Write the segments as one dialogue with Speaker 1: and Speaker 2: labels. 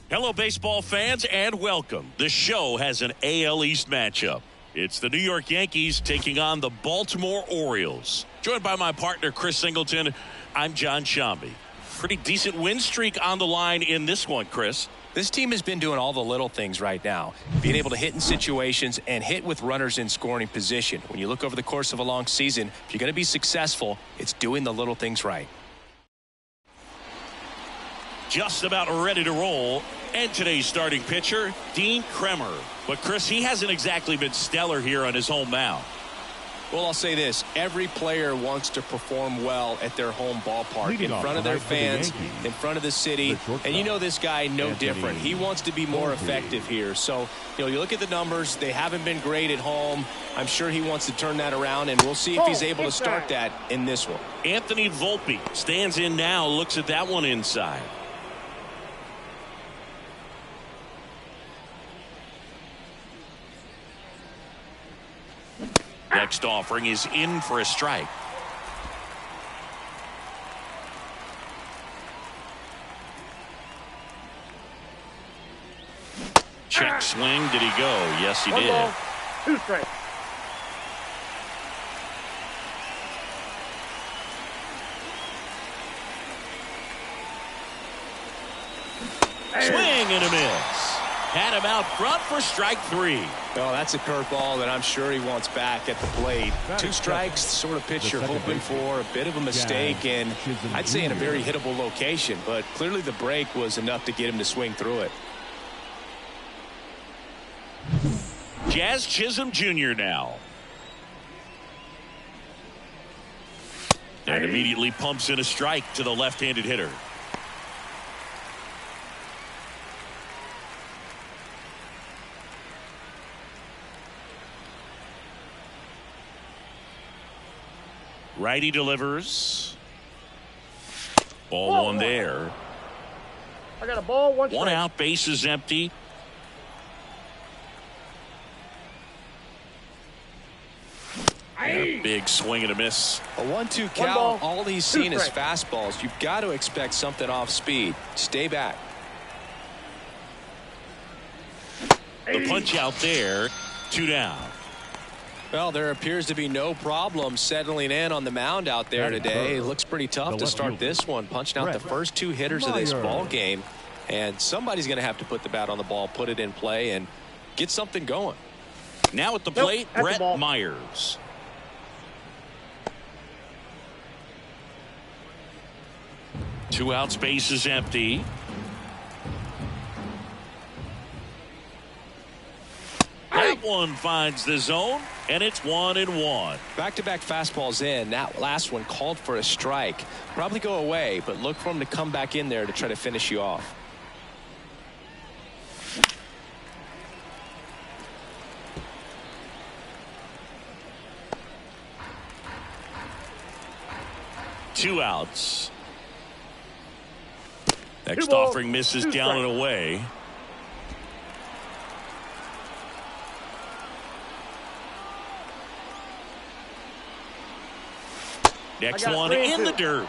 Speaker 1: Hello, baseball fans, and welcome. The show has an AL East matchup. It's the New York Yankees taking on the Baltimore Orioles. Joined by my partner, Chris Singleton, I'm John Shambi. Pretty decent win streak on the line in this one, Chris.
Speaker 2: This team has been doing all the little things right now. Being able to hit in situations and hit with runners in scoring position. When you look over the course of a long season, if you're going to be successful, it's doing the little things right.
Speaker 1: Just about ready to roll. And today's starting pitcher, Dean Kremer. But, Chris, he hasn't exactly been stellar here on his home mound.
Speaker 2: Well, I'll say this. Every player wants to perform well at their home ballpark, in front of their fans, in front of the city. And you know this guy no different. He wants to be more effective here. So, you look at the numbers. They haven't been great at home. I'm sure he wants to turn that around, and we'll see if he's able to start that in this one.
Speaker 1: Anthony Volpe stands in now, looks at that one inside. Next offering is in for a strike. Check swing. Did he go? Yes, he did.
Speaker 3: Ball, 2 strikes.
Speaker 1: Swing and a miss. Had him out front for strike 3.
Speaker 2: Well, that's a curveball that I'm sure he wants back at the plate. 2 strikes, sort of pitch you're hoping for. A bit of a mistake, and I'd say in a very hittable location. But clearly the break was enough to get him to swing through it.
Speaker 1: Jazz Chisholm Jr. now. And immediately pumps in a strike to the left-handed hitter. Righty delivers. Ball 1 there.
Speaker 3: I got a ball, 1 strike.
Speaker 1: 1 out, base is empty. And a big swing and a miss.
Speaker 2: A 1-2 count. All he's seen is fastballs. You've got to expect something off speed. Stay back.
Speaker 1: The punch out there. 2 down.
Speaker 2: Well, there appears to be no problem settling in on the mound out there today. It looks pretty tough to start this one. Punching out the first 2 hitters of this ball game. And somebody's going to have to put the bat on the ball, put it in play, and get something going.
Speaker 1: Now at the plate, Brett Myers. Two outs, base is empty. That one finds the zone, and it's 1-1.
Speaker 2: Back-to-back fastballs in. That last one called for a strike. Probably go away, but look for him to come back in there to try to finish you off.
Speaker 1: Two outs. Next offering misses down and away. Next one in the dirt.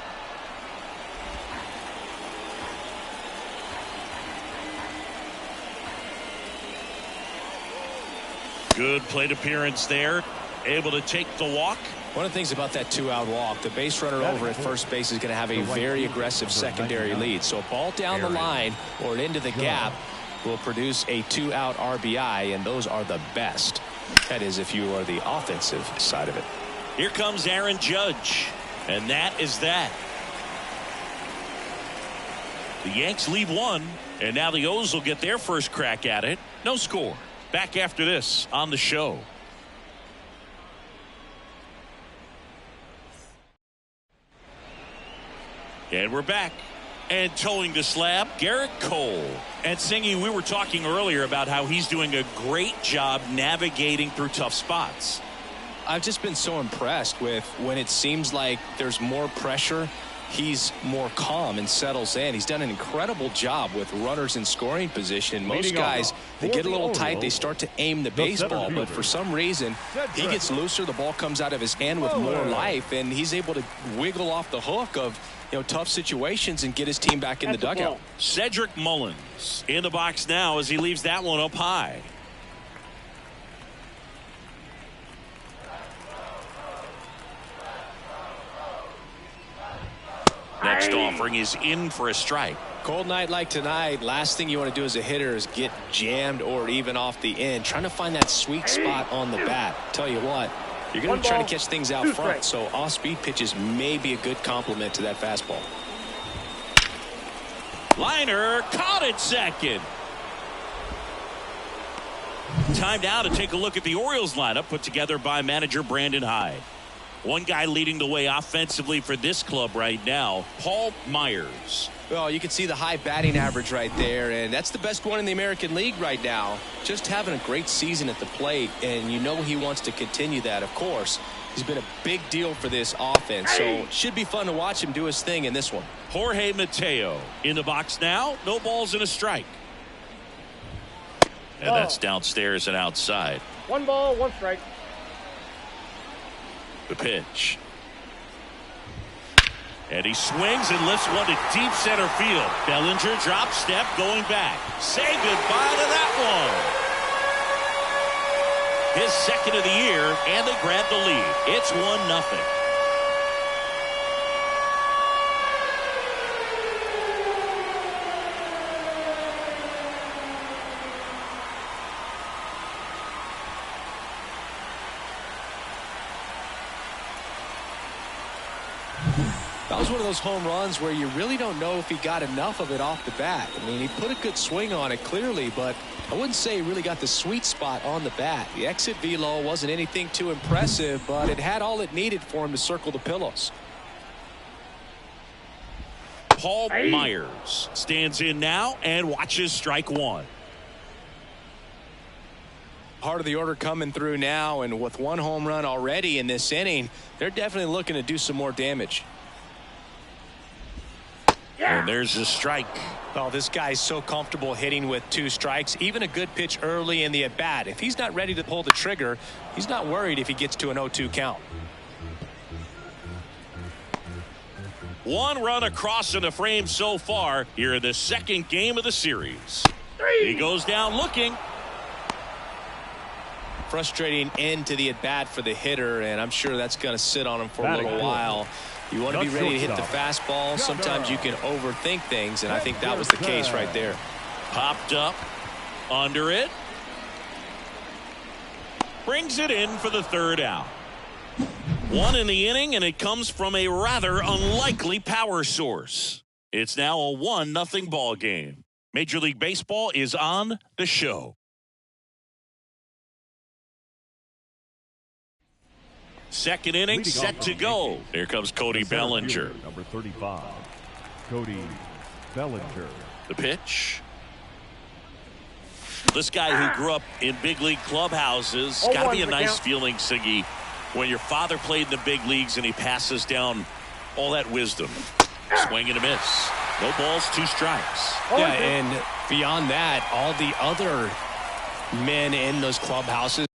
Speaker 1: Good plate appearance there. Able to take the walk.
Speaker 2: One of the things about that 2-out walk, the base runner over at first base is going to have a very aggressive secondary lead. So a ball down the line or into the gap will produce a 2-out RBI, and those are the best. That is if you are the offensive side of it.
Speaker 1: Here comes Aaron Judge, and that is that. The Yanks leave 1, and now the O's will get their first crack at it. No score. Back after this on the show. And we're back. And towing the slab, Garrett Cole. And Singy, we were talking earlier about how he's doing a great job navigating through tough spots.
Speaker 2: I've just been so impressed with when it seems like there's more pressure he's more calm and settles in. He's done an incredible job with runners in scoring position. Most guys, they get a little tight, they start to aim the baseball, but for some reason, he gets looser, the ball comes out of his hand with more life, and he's able to wiggle off the hook of tough situations and get his team back in the dugout.
Speaker 1: Cedric Mullins in the box now as he leaves that one up high. Next offering is in for a strike.
Speaker 2: Cold night like tonight, last thing you want to do as a hitter is get jammed or even off the end. Trying to find that sweet spot on the bat. Tell you what, you're going to try to catch things out front, so off-speed pitches may be a good complement to that fastball.
Speaker 1: Liner caught at second. Time now to take a look at the Orioles lineup put together by manager Brandon Hyde. One guy leading the way offensively for this club right now, Paul Myers.
Speaker 2: Well, you can see the high batting average right there, and that's the best one in the American League right now. Just having a great season at the plate, and you know he wants to continue that, of course. He's been a big deal for this offense, so it should be fun to watch him do his thing in this one.
Speaker 1: Jorge Mateo in the box now. No balls and a strike. And that's downstairs and outside.
Speaker 3: 1 ball, 1 strike.
Speaker 1: The pitch. And he swings and lifts one to deep center field. Bellinger drop step going back. Say goodbye to that one. His second of the year, and they grab the lead. It's 1-0.
Speaker 2: That was one of those home runs where you really don't know if he got enough of it off the bat. I mean, he put a good swing on it clearly, but I wouldn't say he really got the sweet spot on the bat. The exit velo wasn't anything too impressive, but it had all it needed for him to circle the pillows.
Speaker 1: Paul Myers stands in now and watches strike one.
Speaker 2: Part of the order coming through now, and with 1 home run already in this inning, they're definitely looking to do some more damage.
Speaker 1: And there's a strike.
Speaker 2: Oh, this guy's so comfortable hitting with 2 strikes. Even a good pitch early in the at-bat. If he's not ready to pull the trigger, he's not worried if he gets to an 0-2 count.
Speaker 1: 1 run across in the frame so far here in the second game of the series. He goes down looking.
Speaker 2: Frustrating end to the at-bat for the hitter, and I'm sure that's going to sit on him for a little while. You want to be ready to hit the fastball. Sometimes you can overthink things, and I think that was the case right there.
Speaker 1: Popped up under it. Brings it in for the 3rd out. 1 in the inning, and it comes from a rather unlikely power source. It's now a 1-0 ball game. Major League Baseball is on the show. Second inning set to go. Here comes Cody Bellinger.
Speaker 4: Number 35, Cody Bellinger.
Speaker 1: The pitch. This guy who grew up in big league clubhouses, got to be a nice feeling, Siggy, when your father played in the big leagues and he passes down all that wisdom. Swing and a miss. No balls, 2 strikes.
Speaker 2: Yeah, and beyond that, all the other men in those clubhouses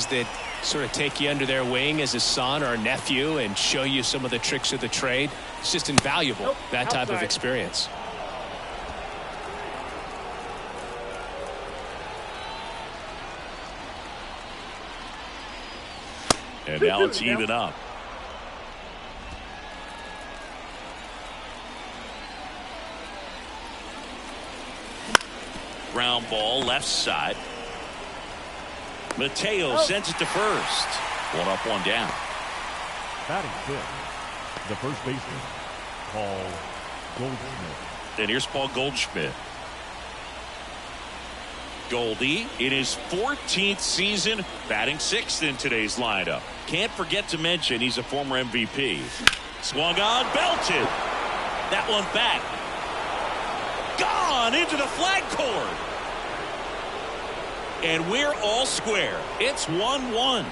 Speaker 2: that sort of take you under their wing as a son or a nephew and show you some of the tricks of the trade. It's just invaluable, that type of experience.
Speaker 1: And now it's even up. Ground ball left side. Mateo sends it to first. One up, one down.
Speaker 4: Batting fifth, the first baseman, Paul Goldschmidt.
Speaker 1: And here's Paul Goldschmidt. Goldie in his 14th season, batting sixth in today's lineup. Can't forget to mention he's a former MVP. Swung on, belted. That one back. Gone into the flag cord. And we're all square. It's 1-1.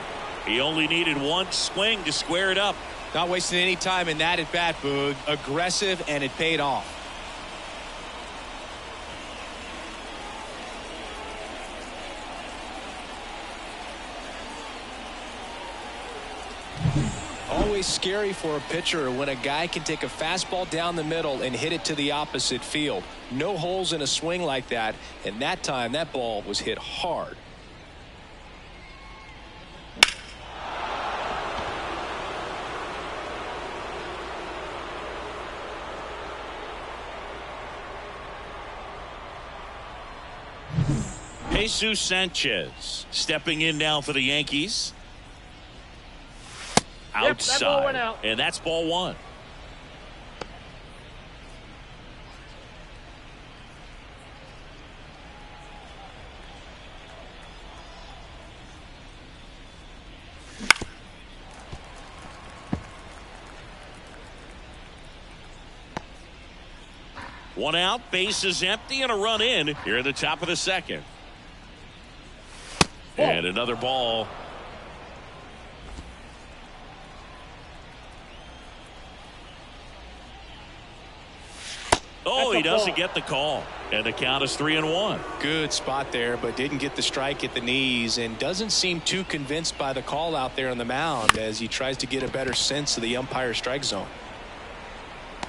Speaker 1: He only needed one swing to square it up.
Speaker 2: Not wasting any time in that at bat, Boog. Aggressive, and it paid off. Always scary for a pitcher when a guy can take a fastball down the middle and hit it to the opposite field. No holes in a swing like that, and that time that ball was hit hard.
Speaker 1: Jesus Sanchez stepping in now for the Yankees. Outside.
Speaker 3: That ball went out.
Speaker 1: And that's ball one. One out, base is empty, and a run in here at the top of the second. And another ball. Oh, he doesn't get the call. And the count is 3-1.
Speaker 2: Good spot there, but didn't get the strike at the knees and doesn't seem too convinced by the call out there on the mound as he tries to get a better sense of the umpire strike zone.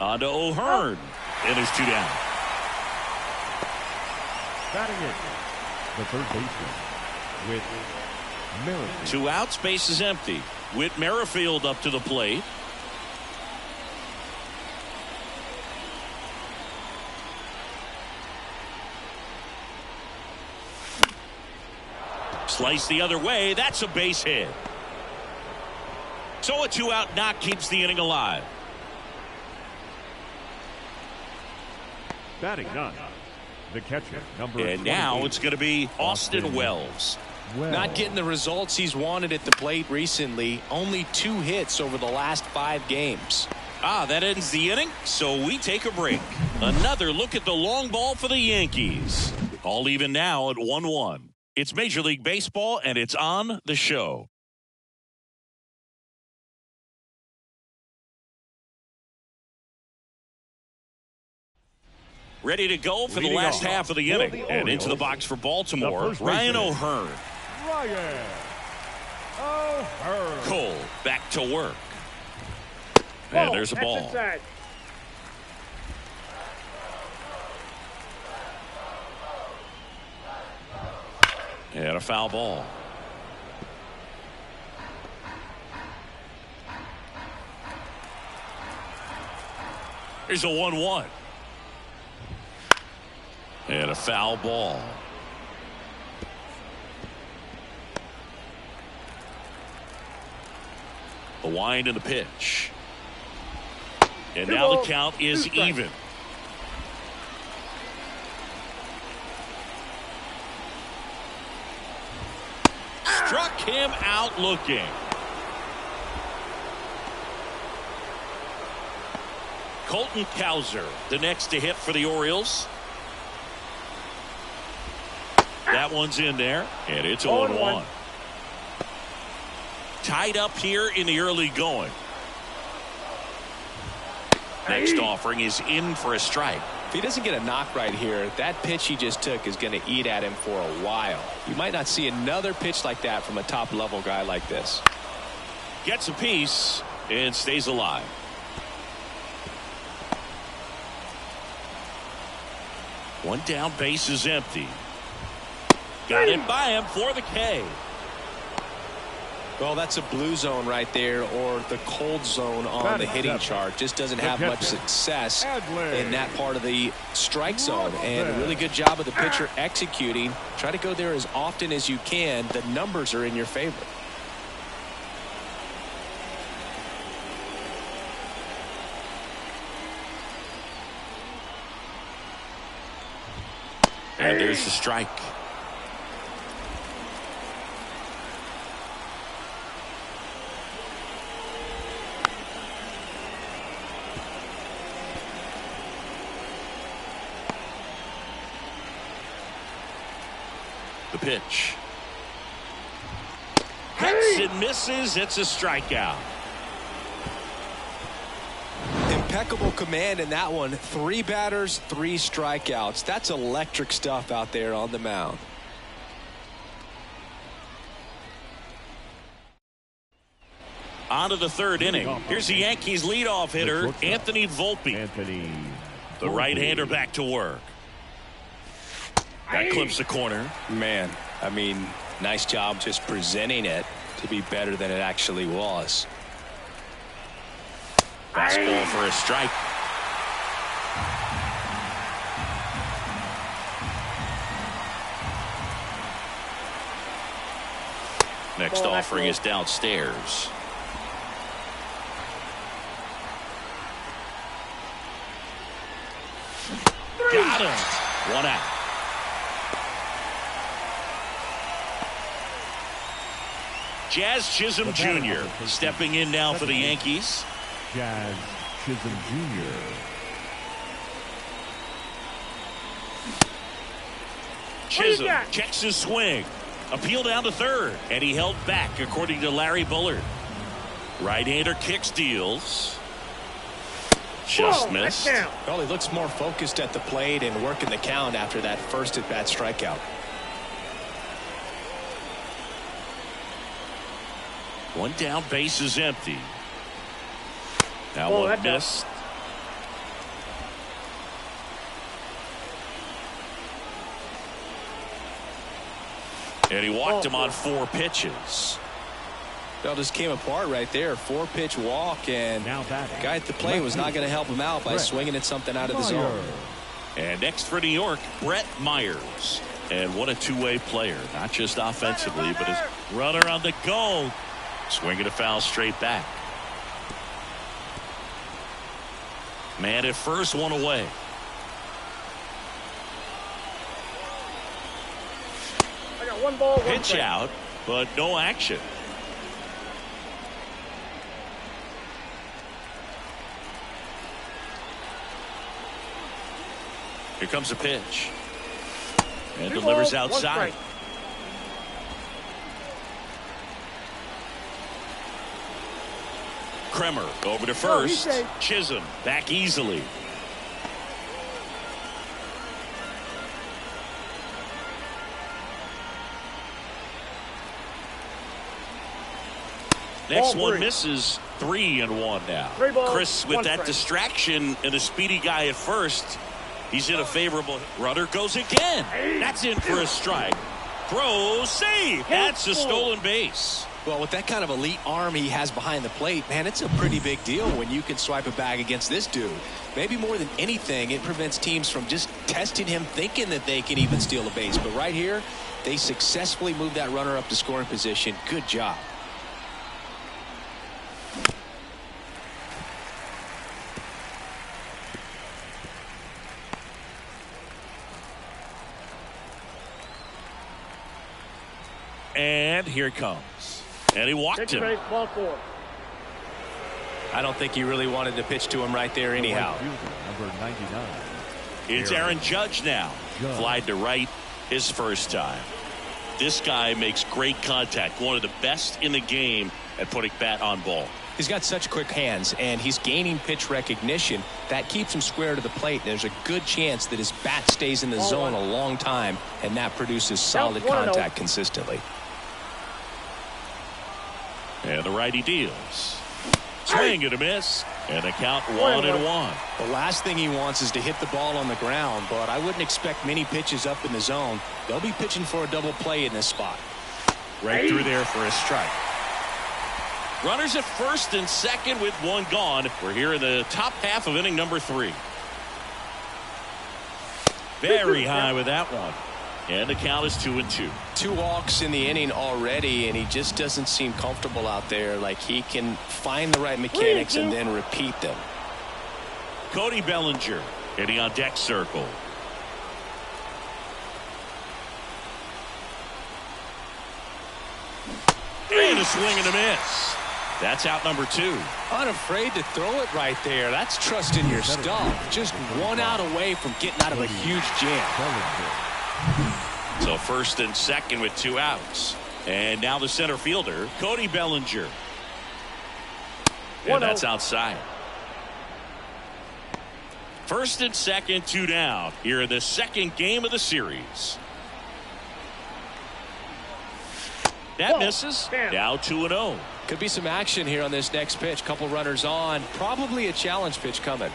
Speaker 1: On to O'Hearn. And it's 2 down.
Speaker 4: Batting it, the third baseman, Whit Merrifield.
Speaker 1: 2 outs, base is empty. Whit Merrifield up to the plate. Slice the other way. That's a base hit. So a 2-out knock keeps the inning alive.
Speaker 4: Batting none, the catcher, number
Speaker 1: And now it's going to be Austin Wells.
Speaker 2: Not getting the results he's wanted at the plate recently. Only 2 hits over the last 5 games.
Speaker 1: That ends the inning, so we take a break. Another look at the long ball for the Yankees. All even now at 1-1. It's Major League Baseball, and it's on the show. Ready to go for the last half of the inning. And into the box for Baltimore, Ryan O'Hearn.
Speaker 4: Ryan O'Hearn.
Speaker 1: Cole back to work. And there's a ball. And a foul ball. Here's a 1-1. And a foul ball. The wind and the pitch. And now the count is even. Struck him out looking. Colton Cowser, the next to hit for the Orioles. That one's in there, and it's 0-1. Tied up here in the early going. Next offering is in for a strike.
Speaker 2: If he doesn't get a knock right here, that pitch he just took is going to eat at him for a while. You might not see another pitch like that from a top-level guy like this.
Speaker 1: Gets a piece and stays alive. One down, base is empty. Got it by him for the K.
Speaker 2: Well, that's a blue zone right there, or the cold zone on the hitting chart. Just doesn't have much success in that part of the strike zone. And a really good job of the pitcher executing. Try to go there as often as you can. The numbers are in your favor.
Speaker 1: And there's the strike. The pitch. Hits and misses. It's a strikeout.
Speaker 2: Impeccable command in that one. 3 batters, 3 strikeouts. That's electric stuff out there on the mound.
Speaker 1: On to the 3rd inning. Here's the Yankees leadoff hitter, Anthony Volpe. The right-hander back to work. That clips the corner.
Speaker 2: Man, I mean, nice job just presenting it to be better than it actually was.
Speaker 1: Fastball for a strike. Next offering is downstairs. Got him. 1 out. Jazz Chisholm Jr. stepping in now for the Yankees.
Speaker 4: Jazz Chisholm Jr.
Speaker 1: Chisholm checks his swing. Appeal down to 3rd. And he held back, according to Larry Bullard. Right-hander kicks, deals. Just missed.
Speaker 2: Well, he looks more focused at the plate and working the count after that first at-bat strikeout.
Speaker 1: 1 down, base is empty. Now 1 missed. And he walked him on 4 pitches.
Speaker 2: Well, just came apart right there. 4-pitch walk, and guy at the plate was not going to help him out by swinging at something out of the zone.
Speaker 1: And next for New York, Brett Myers. And what a two-way player, not just offensively, but his runner on the go. Swinging a foul straight back. Man at first, 1 away.
Speaker 3: I got 1 ball, 1
Speaker 1: Pitch
Speaker 3: strike.
Speaker 1: out, but no action. Here comes a pitch. And
Speaker 3: 2
Speaker 1: delivers
Speaker 3: balls, 1
Speaker 1: outside.
Speaker 3: strike.
Speaker 1: Kremer over to first. Chisholm back easily. Next one misses. 3-1 now. Chris with that distraction and a speedy guy at first. He's in a favorable. Runner goes again. That's in for a strike. Throw, save. That's a stolen base.
Speaker 2: Well, with that kind of elite arm he has behind the plate, man, it's a pretty big deal when you can swipe a bag against this dude. Maybe more than anything, it prevents teams from just testing him, thinking that they can even steal a base. But right here, they successfully moved that runner up to scoring position. Good job.
Speaker 1: And here it comes. And he walked him.
Speaker 3: Base, ball 4.
Speaker 2: I don't think he really wanted to pitch to him right there anyhow.
Speaker 4: Number 99.
Speaker 1: It's Aaron Judge now. Flied to right his first time. This guy makes great contact. One of the best in the game at putting bat on ball.
Speaker 2: He's got such quick hands, and he's gaining pitch recognition. That keeps him square to the plate. There's a good chance that his bat stays in the zone a long time, and that produces solid contact consistently.
Speaker 1: And the righty deals. Swing and a miss. And the count 1-1.
Speaker 2: The last thing he wants is to hit the ball on the ground, but I wouldn't expect many pitches up in the zone. They'll be pitching for a double play in this spot.
Speaker 1: Right through there for a strike. Runners at first and second with one gone. We're here in the top half of inning number 3. Very high with that one. And the count is 2-2.
Speaker 2: 2 walks in the inning already, and he just doesn't seem comfortable out there. Like he can find the right mechanics and then repeat them.
Speaker 1: Cody Bellinger hitting on deck circle. And a swing and a miss. That's out number 2.
Speaker 2: Unafraid to throw it right there. That's trusting your stuff. Just 1 out away from getting out of a huge jam.
Speaker 1: So first and second with 2 outs. And now the center fielder, Cody Bellinger. And that's outside. First and second, 2 down here in the second game of the series. That misses. Now 2-0.
Speaker 2: Could be some action here on this next pitch. Couple runners on. Probably a challenge pitch coming.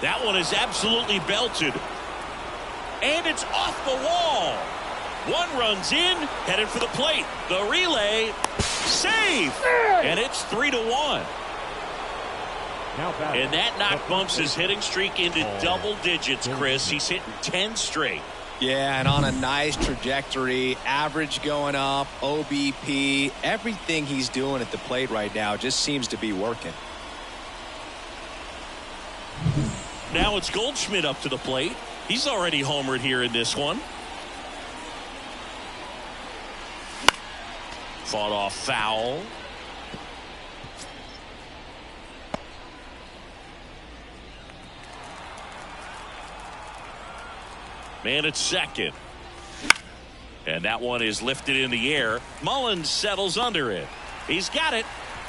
Speaker 1: That one is absolutely belted. And it's off the wall. 1 runs in, headed for the plate. The relay, safe. And it's 3-1. And that knock bumps his hitting streak into double digits, Chris. He's hitting 10 straight.
Speaker 2: Yeah, and on a nice trajectory. Average going up, OBP. Everything he's doing at the plate right now just seems to be working.
Speaker 1: Now it's Goldschmidt up to the plate. He's already homered here in this one. Fought off foul. Man at second. And that one is lifted in the air. Mullins settles under it. He's got it.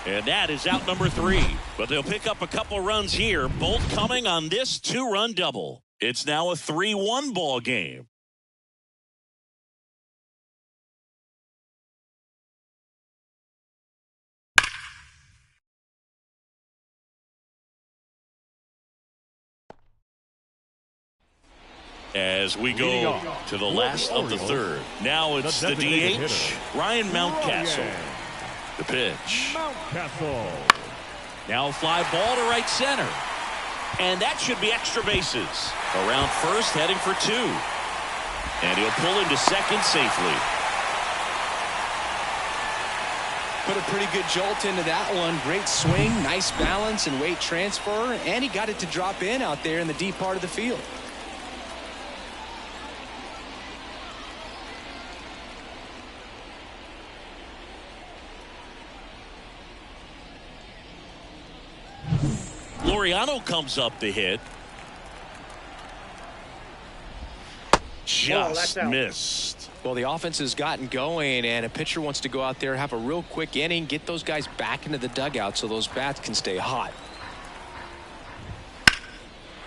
Speaker 1: And that is out number 3. But they'll pick up a couple runs here, both coming on this 2-run double. It's now a 3-1 ball game. As we go to the last of the third. Now it's the DH, Ryan Mountcastle. The pitch.
Speaker 4: Mountcastle.
Speaker 1: Now a fly ball to right center. And that should be extra bases. Around first, heading for 2. And he'll pull into second safely.
Speaker 2: Put a pretty good jolt into that one. Great swing, nice balance and weight transfer. And he got it to drop in out there in the deep part of the field.
Speaker 1: Laureano comes up to hit. Just missed.
Speaker 2: Well, the offense has gotten going, and a pitcher wants to go out there, have a real quick inning, get those guys back into the dugout so those bats can stay hot.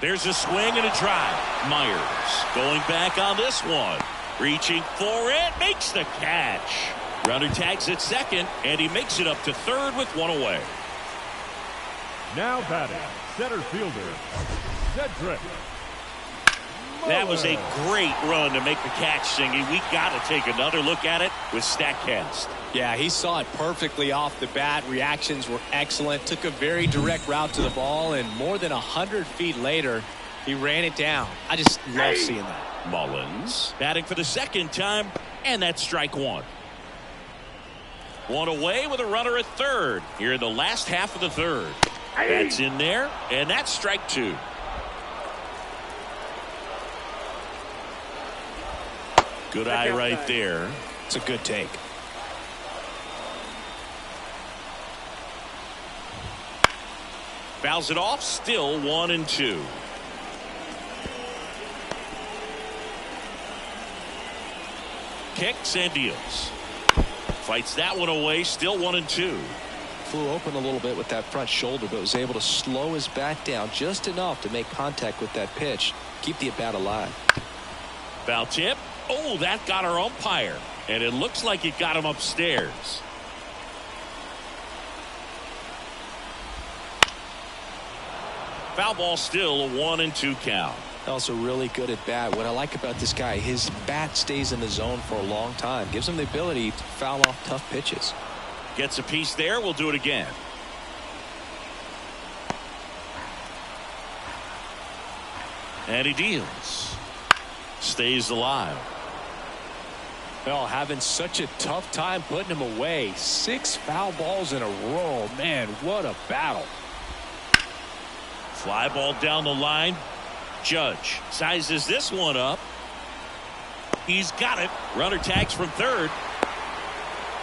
Speaker 1: There's a swing and a drive. Myers going back on this one. Reaching for it. Makes the catch. Runner tags at second, and he makes it up to third with 1 away.
Speaker 4: Now batting, center fielder, Cedric.
Speaker 1: That was a great run to make the catch, Singy. We got to take another look at it with StatCast.
Speaker 2: Yeah, he saw it perfectly off the bat. Reactions were excellent. Took a very direct route to the ball, and more than 100 feet later, he ran it down. I just love seeing that.
Speaker 1: Mullins batting for the second time, and that's strike 1. 1 away with a runner at third here in the last half of the third. That's in there, and that's strike 2. Good eye right there.
Speaker 2: It's a good take.
Speaker 1: Fouls it off, still 1-2. Kicks and deals. Fights that one away, still 1-2.
Speaker 2: Flew open a little bit with that front shoulder, but was able to slow his bat down just enough to make contact with that pitch. Keep the at-bat alive.
Speaker 1: Foul tip. Oh, that got our umpire. And it looks like it got him upstairs. Foul ball, still a 1-2 count.
Speaker 2: Also really good at bat. What I like about this guy, his bat stays in the zone for a long time. Gives him the ability to foul off tough pitches.
Speaker 1: Gets a piece there. We'll do it again. And he deals. Stays alive.
Speaker 2: Well, having such a tough time putting him away. 6 foul balls in a row. Man, what a battle.
Speaker 1: Fly ball down the line. Judge sizes this one up. He's got it. Runner tags from third.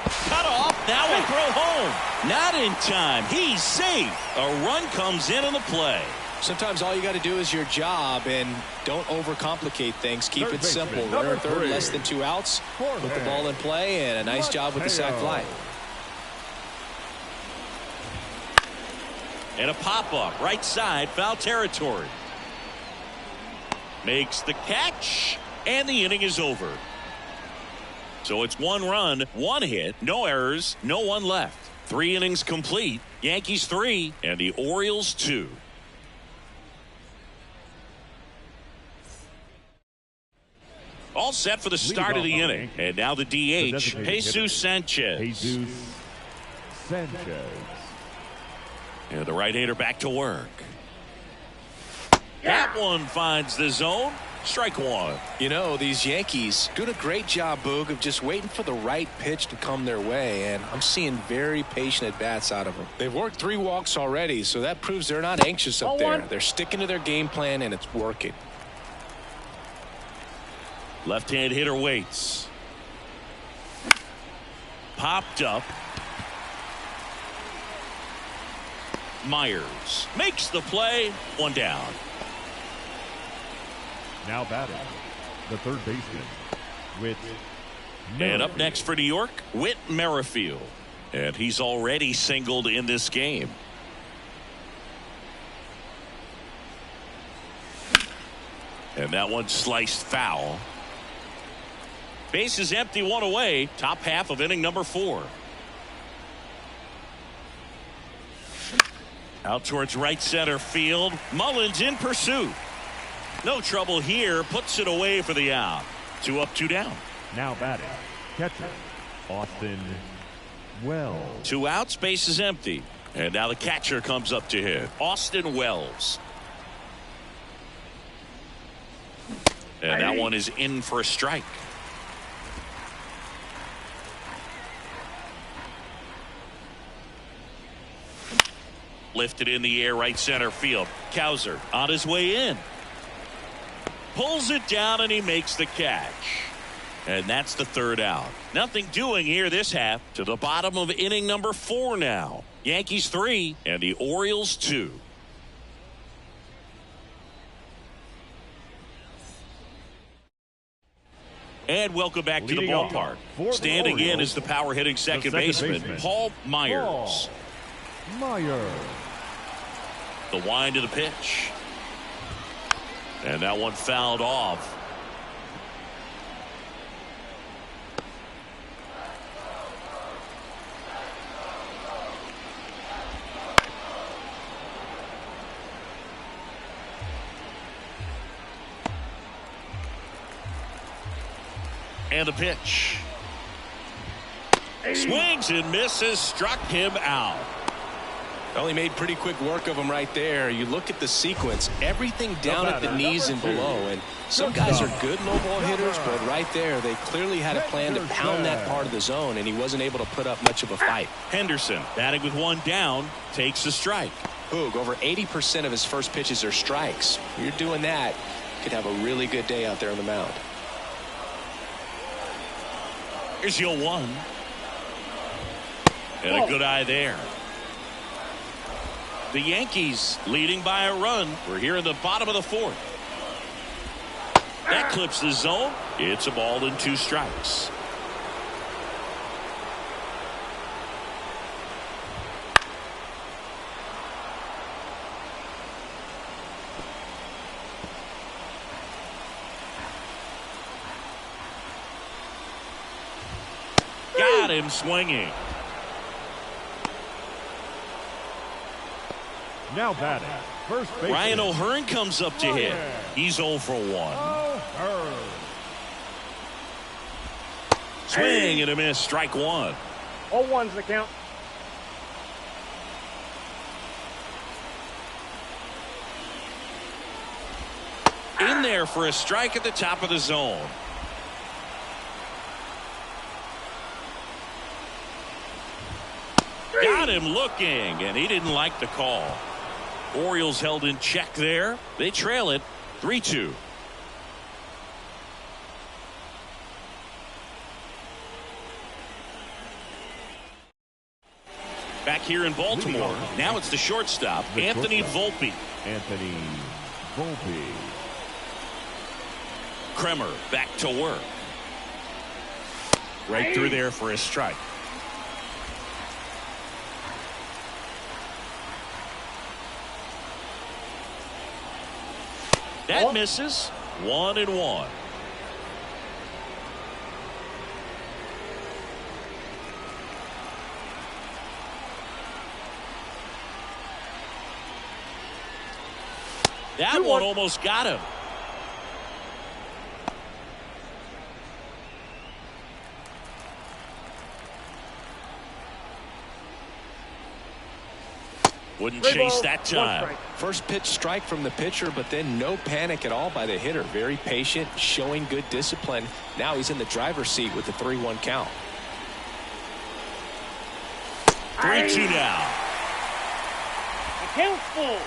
Speaker 1: Cut off. Now a throw home. Not in time. He's safe. A run comes in on the play.
Speaker 2: Sometimes all you got to do is your job and don't overcomplicate things. Keep it simple. Runner third, less than 2 outs. Put the ball in play, and a nice job with the sac fly.
Speaker 1: And a pop-up. Right side. Foul territory. Makes the catch. And the inning is over. So it's 1 run, 1 hit, no errors, no one left. 3 innings complete. Yankees 3 and the Orioles 2. All set for the start of the inning. And now the DH, Jesus Sanchez.
Speaker 4: Jesus Sanchez.
Speaker 1: And the right-hander back to work. That one finds the zone. Strike 1.
Speaker 2: You know, these Yankees doing a great job, Boog, of just waiting for the right pitch to come their way, and I'm seeing very patient at-bats out of them. They've worked 3 walks already, so that proves they're not anxious up there. They're sticking to their game plan, and it's working.
Speaker 1: Left-hand hitter waits. Popped up. Myers makes the play. 1 down.
Speaker 4: Now batting, the third baseman, Whit Merrifield.
Speaker 1: And up next for New York, Whit Merrifield. And he's already singled in this game. And that one sliced foul. Base is empty, 1 away. Top half of inning number 4. Out towards right center field. Mullins in pursuit. No trouble here. Puts it away for the out. 2 up, 2 down.
Speaker 4: Now batting, catcher, Austin Wells.
Speaker 1: 2 outs, base is empty. And now the catcher comes up to hit. Austin Wells. And that one is in for a strike. Lifted in the air, right center field. Cowser on his way in. Pulls it down and he makes the catch. And that's the 3rd out. Nothing doing here this half. To the bottom of inning number 4 now. Yankees 3 and the Orioles 2. And welcome back to the ballpark. Standing in is the power hitting second baseman, Paul Myers. The wind of the pitch. And that one fouled off. And the pitch. Swings and misses. Struck him out.
Speaker 2: Well, he made pretty quick work of him right there. You look at the sequence, everything down at the knees and below. And some guys are good low ball hitters, but right there, they clearly had a plan to pound that part of the zone, and he wasn't able to put up much of a fight.
Speaker 1: Henderson, batting with 1 down, takes a strike.
Speaker 2: Boog, over 80% of his first pitches are strikes. You're doing that, you could have a really good day out there on the mound.
Speaker 1: Here's 0-1. And a good eye there. The Yankees leading by a run. We're here in the bottom of the 4th. That clips the zone. It's a ball and 2 strikes. Got him swinging.
Speaker 4: Now batting, first base.
Speaker 1: Ryan O'Hearn comes up to hit. He's 0 for 1.
Speaker 4: O'Hearn.
Speaker 1: Swing and a miss. Strike 1.
Speaker 3: 0-1's the count.
Speaker 1: In there for a strike at the top of the zone. Got him looking, and he didn't like the call. Orioles held in check there. They trail it 3-2. Back here in Baltimore, now it's the shortstop, Anthony Volpe.
Speaker 4: Anthony Volpe.
Speaker 1: Kremer back to work. Right through there for a strike. That misses. 1-1. That one almost got him. Wouldn't chase that time.
Speaker 2: First pitch strike from the pitcher, but then no panic at all by the hitter. Very patient, showing good discipline. Now he's in the driver's seat with the 3-1 count.
Speaker 1: 3-2 now.
Speaker 3: The count's full.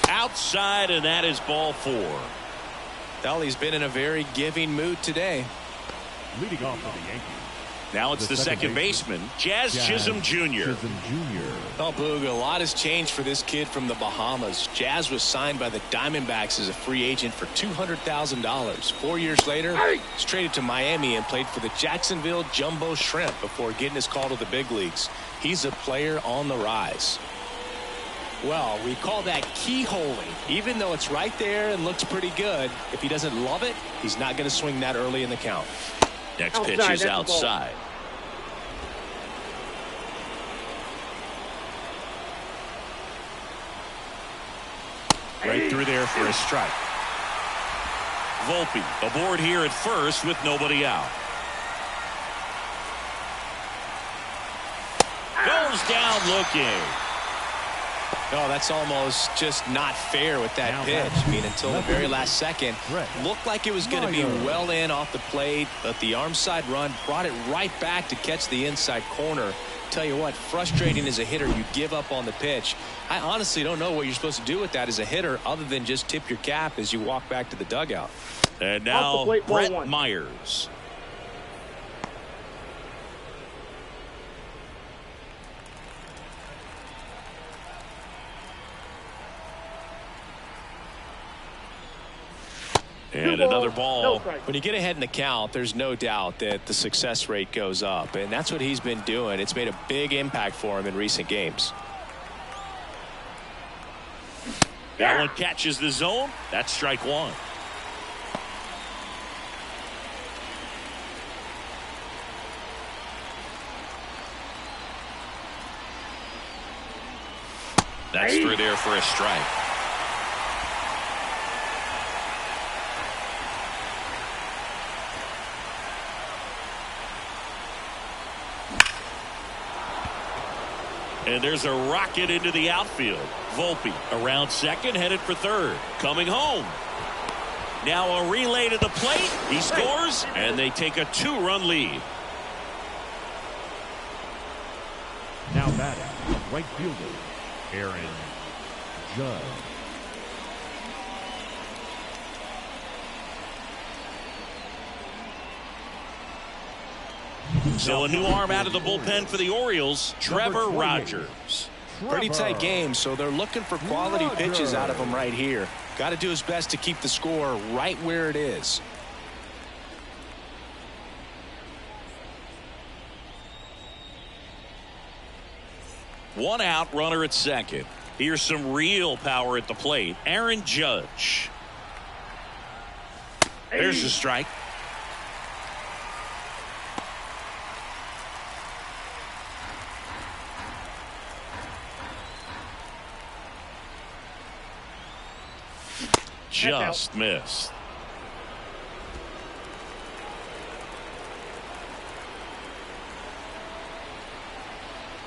Speaker 1: Outside, and that is ball 4.
Speaker 2: Well, he's been in a very giving mood today.
Speaker 4: Leading off for the Yankees.
Speaker 1: Now it's the second baseman, Jazz Chisholm Jr.
Speaker 2: Oh, Boog, a lot has changed for this kid from the Bahamas. Jazz was signed by the Diamondbacks as a free agent for $200,000. 4 years later, he's traded to Miami and played for the Jacksonville Jumbo Shrimp before getting his call to the big leagues. He's a player on the rise. Well, we call that keyholing. Even though it's right there and looks pretty good, if he doesn't love it, he's not going to swing that early in the count.
Speaker 1: Next pitch is outside. Right through there for a strike. Volpe aboard here at first with nobody out. Goes down looking.
Speaker 2: Oh, that's almost just not fair with that pitch. I mean, until the very last second, looked like it was going to be well in off the plate, but the arm side run brought it right back to catch the inside corner. Tell you what, frustrating as a hitter, you give up on the pitch. I honestly don't know what you're supposed to do with that as a hitter other than just tip your cap as you walk back to the dugout.
Speaker 1: And now Brett Myers. And another ball.
Speaker 2: When you get ahead in the count, there's no doubt that the success rate goes up, and that's what he's been doing. It's made a big impact for him in recent games.
Speaker 1: That one catches the zone. That's strike 1. That's through there for a strike. And there's a rocket into the outfield. Volpe around second, headed for third. Coming home. Now a relay to the plate. He scores, and they take a 2-run lead.
Speaker 4: Now batting, right fielder, Aaron Judge.
Speaker 1: So a new arm out of the bullpen for the Orioles, Trevor Rogers.
Speaker 2: Pretty tight game, so they're looking for quality pitches out of him right here. Got to do his best to keep the score right where it is.
Speaker 1: One out, runner at second. Here's some real power at the plate. Aaron Judge. There's a strike. just missed.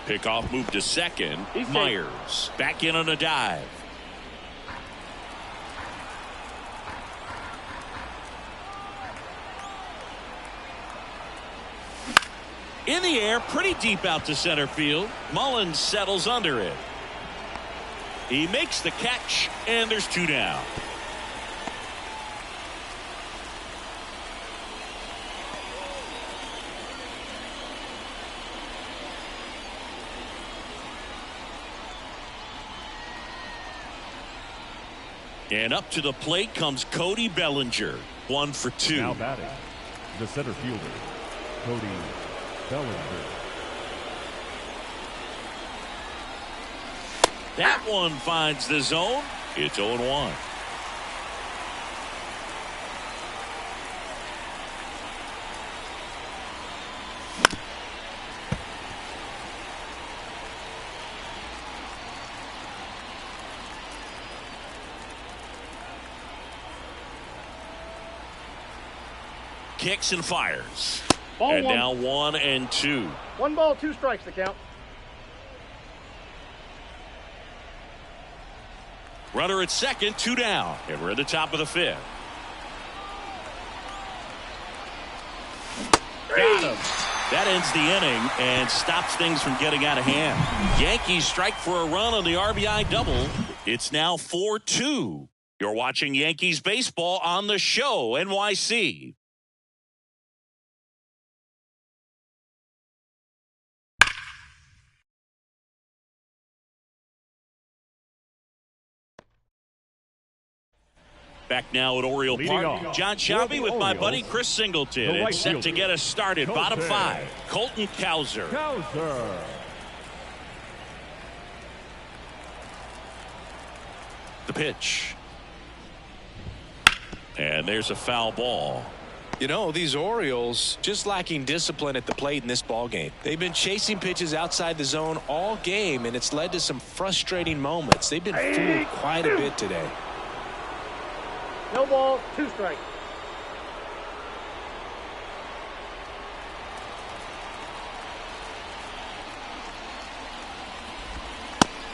Speaker 1: Pickoff move to second. Myers back in on a dive. In the air, pretty deep out to center field. Mullins settles under it. He makes the catch, and there's 2 down. And up to the plate comes Cody Bellinger. 1 for 2.
Speaker 4: Now batting, the center fielder, Cody Bellinger.
Speaker 1: That one finds the zone. It's 0-1. Kicks and fires.
Speaker 3: Ball
Speaker 1: and
Speaker 3: 1.
Speaker 1: now 1-2.
Speaker 3: 1 ball, 2 strikes to count.
Speaker 1: Runner at second, 2 down. And we're at the top of the 5th. Got him. That ends the inning and stops things from getting out of hand. Yankees strike for a run on the RBI double. It's now 4-2. You're watching Yankees baseball on the show, NYC. Back now at Oriole
Speaker 4: Leading
Speaker 1: Park,
Speaker 4: off
Speaker 1: John
Speaker 4: for
Speaker 1: Shelby
Speaker 4: the
Speaker 1: with my
Speaker 4: Orioles,
Speaker 1: buddy Chris Singleton.
Speaker 4: the right
Speaker 1: It's set to
Speaker 4: fielder,
Speaker 1: get us started. Bottom 5, Colton Cowser.
Speaker 4: Cowser.
Speaker 1: The pitch. And there's a foul ball.
Speaker 2: You know, these Orioles just lacking discipline at the plate in this ball game. They've been chasing pitches outside the zone all game, and it's led to some frustrating moments. They've been fooled quite a bit today.
Speaker 3: No ball, 2 strikes.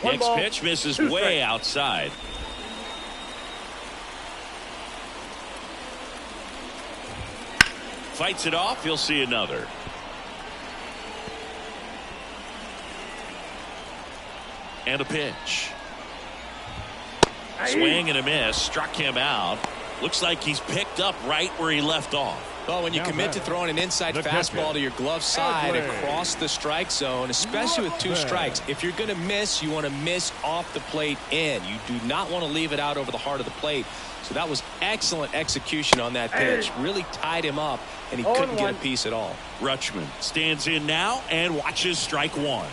Speaker 1: Next pitch misses way outside. Fights it off. He'll see another. And a pitch. Swing and a miss. Struck him out. Looks like he's picked up right where he left off.
Speaker 2: Well, when you commit to throwing an inside fastball to your glove side across the strike zone, especially with 2 strikes, if you're going to miss, you want to miss off the plate in. You do not want to leave it out over the heart of the plate. So that was excellent execution on that pitch. Really tied him up, and he couldn't get a piece at all.
Speaker 1: Rutschman stands in now and watches strike 1.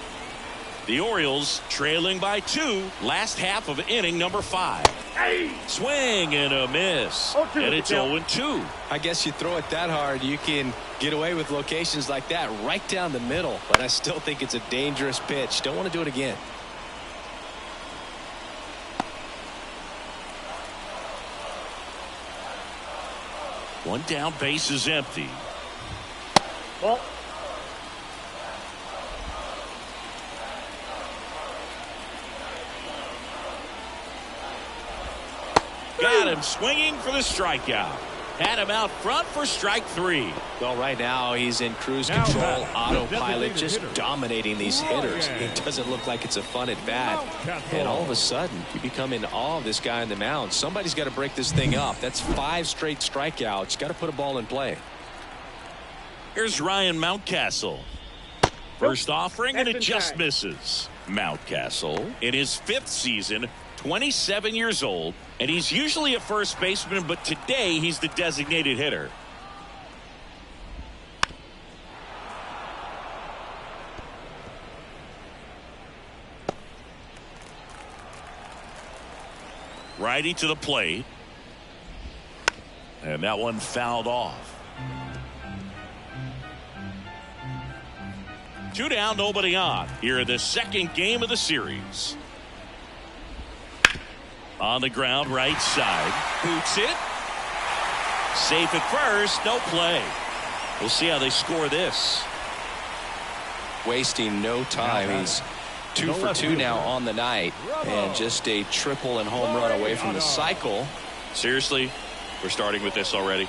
Speaker 1: The Orioles trailing by 2. Last half of inning number 5. Swing and a miss. And it's 0-2.
Speaker 2: I guess you throw it that hard, you can get away with locations like that right down the middle. But I still think it's a dangerous pitch. Don't want to do it again.
Speaker 1: One down, base is empty.
Speaker 3: Ball.
Speaker 1: Got him swinging for the strikeout. Had him out front for strike 3.
Speaker 2: Well, right now he's in cruise control, autopilot, just dominating these hitters. It doesn't look like it's a fun at bat. And all of a sudden, you become in awe of this guy on the mound. Somebody's got to break this thing up. That's 5 straight strikeouts. Got to put a ball in play.
Speaker 1: Here's Ryan Mountcastle. First offering, and it just misses. Mountcastle, in his 5th season, 27 years old, and he's usually a first baseman, but today he's the designated hitter. Righty to the plate. And that one fouled off. 2 down, nobody on. Here in the 2nd game of the series. On the ground, right side. Boots it. Safe at first. No play. We'll see how they score this.
Speaker 2: Wasting no time. He's 2 for 2 now on the night. And just a triple and home run away from the cycle.
Speaker 1: Seriously, we're starting with this already.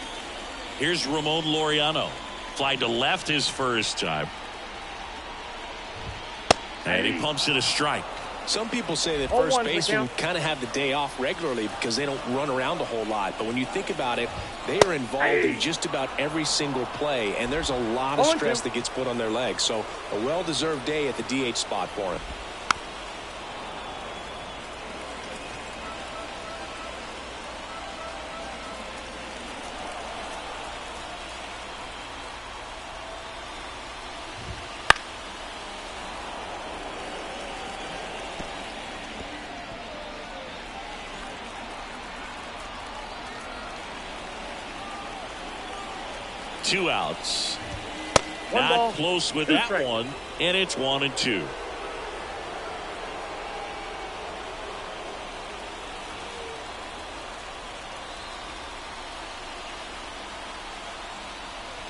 Speaker 1: Here's Ramon Laureano. Fly to left his first time. And he pumps it a strike.
Speaker 2: Some people say that first basemen kind of have the day off regularly because they don't run around a whole lot. But when you think about it, they are involved in just about every single play. And there's a lot of stress that gets put on their legs. So a well-deserved day at the DH spot for him.
Speaker 1: Two outs. Not close with that one, and it's 1-2.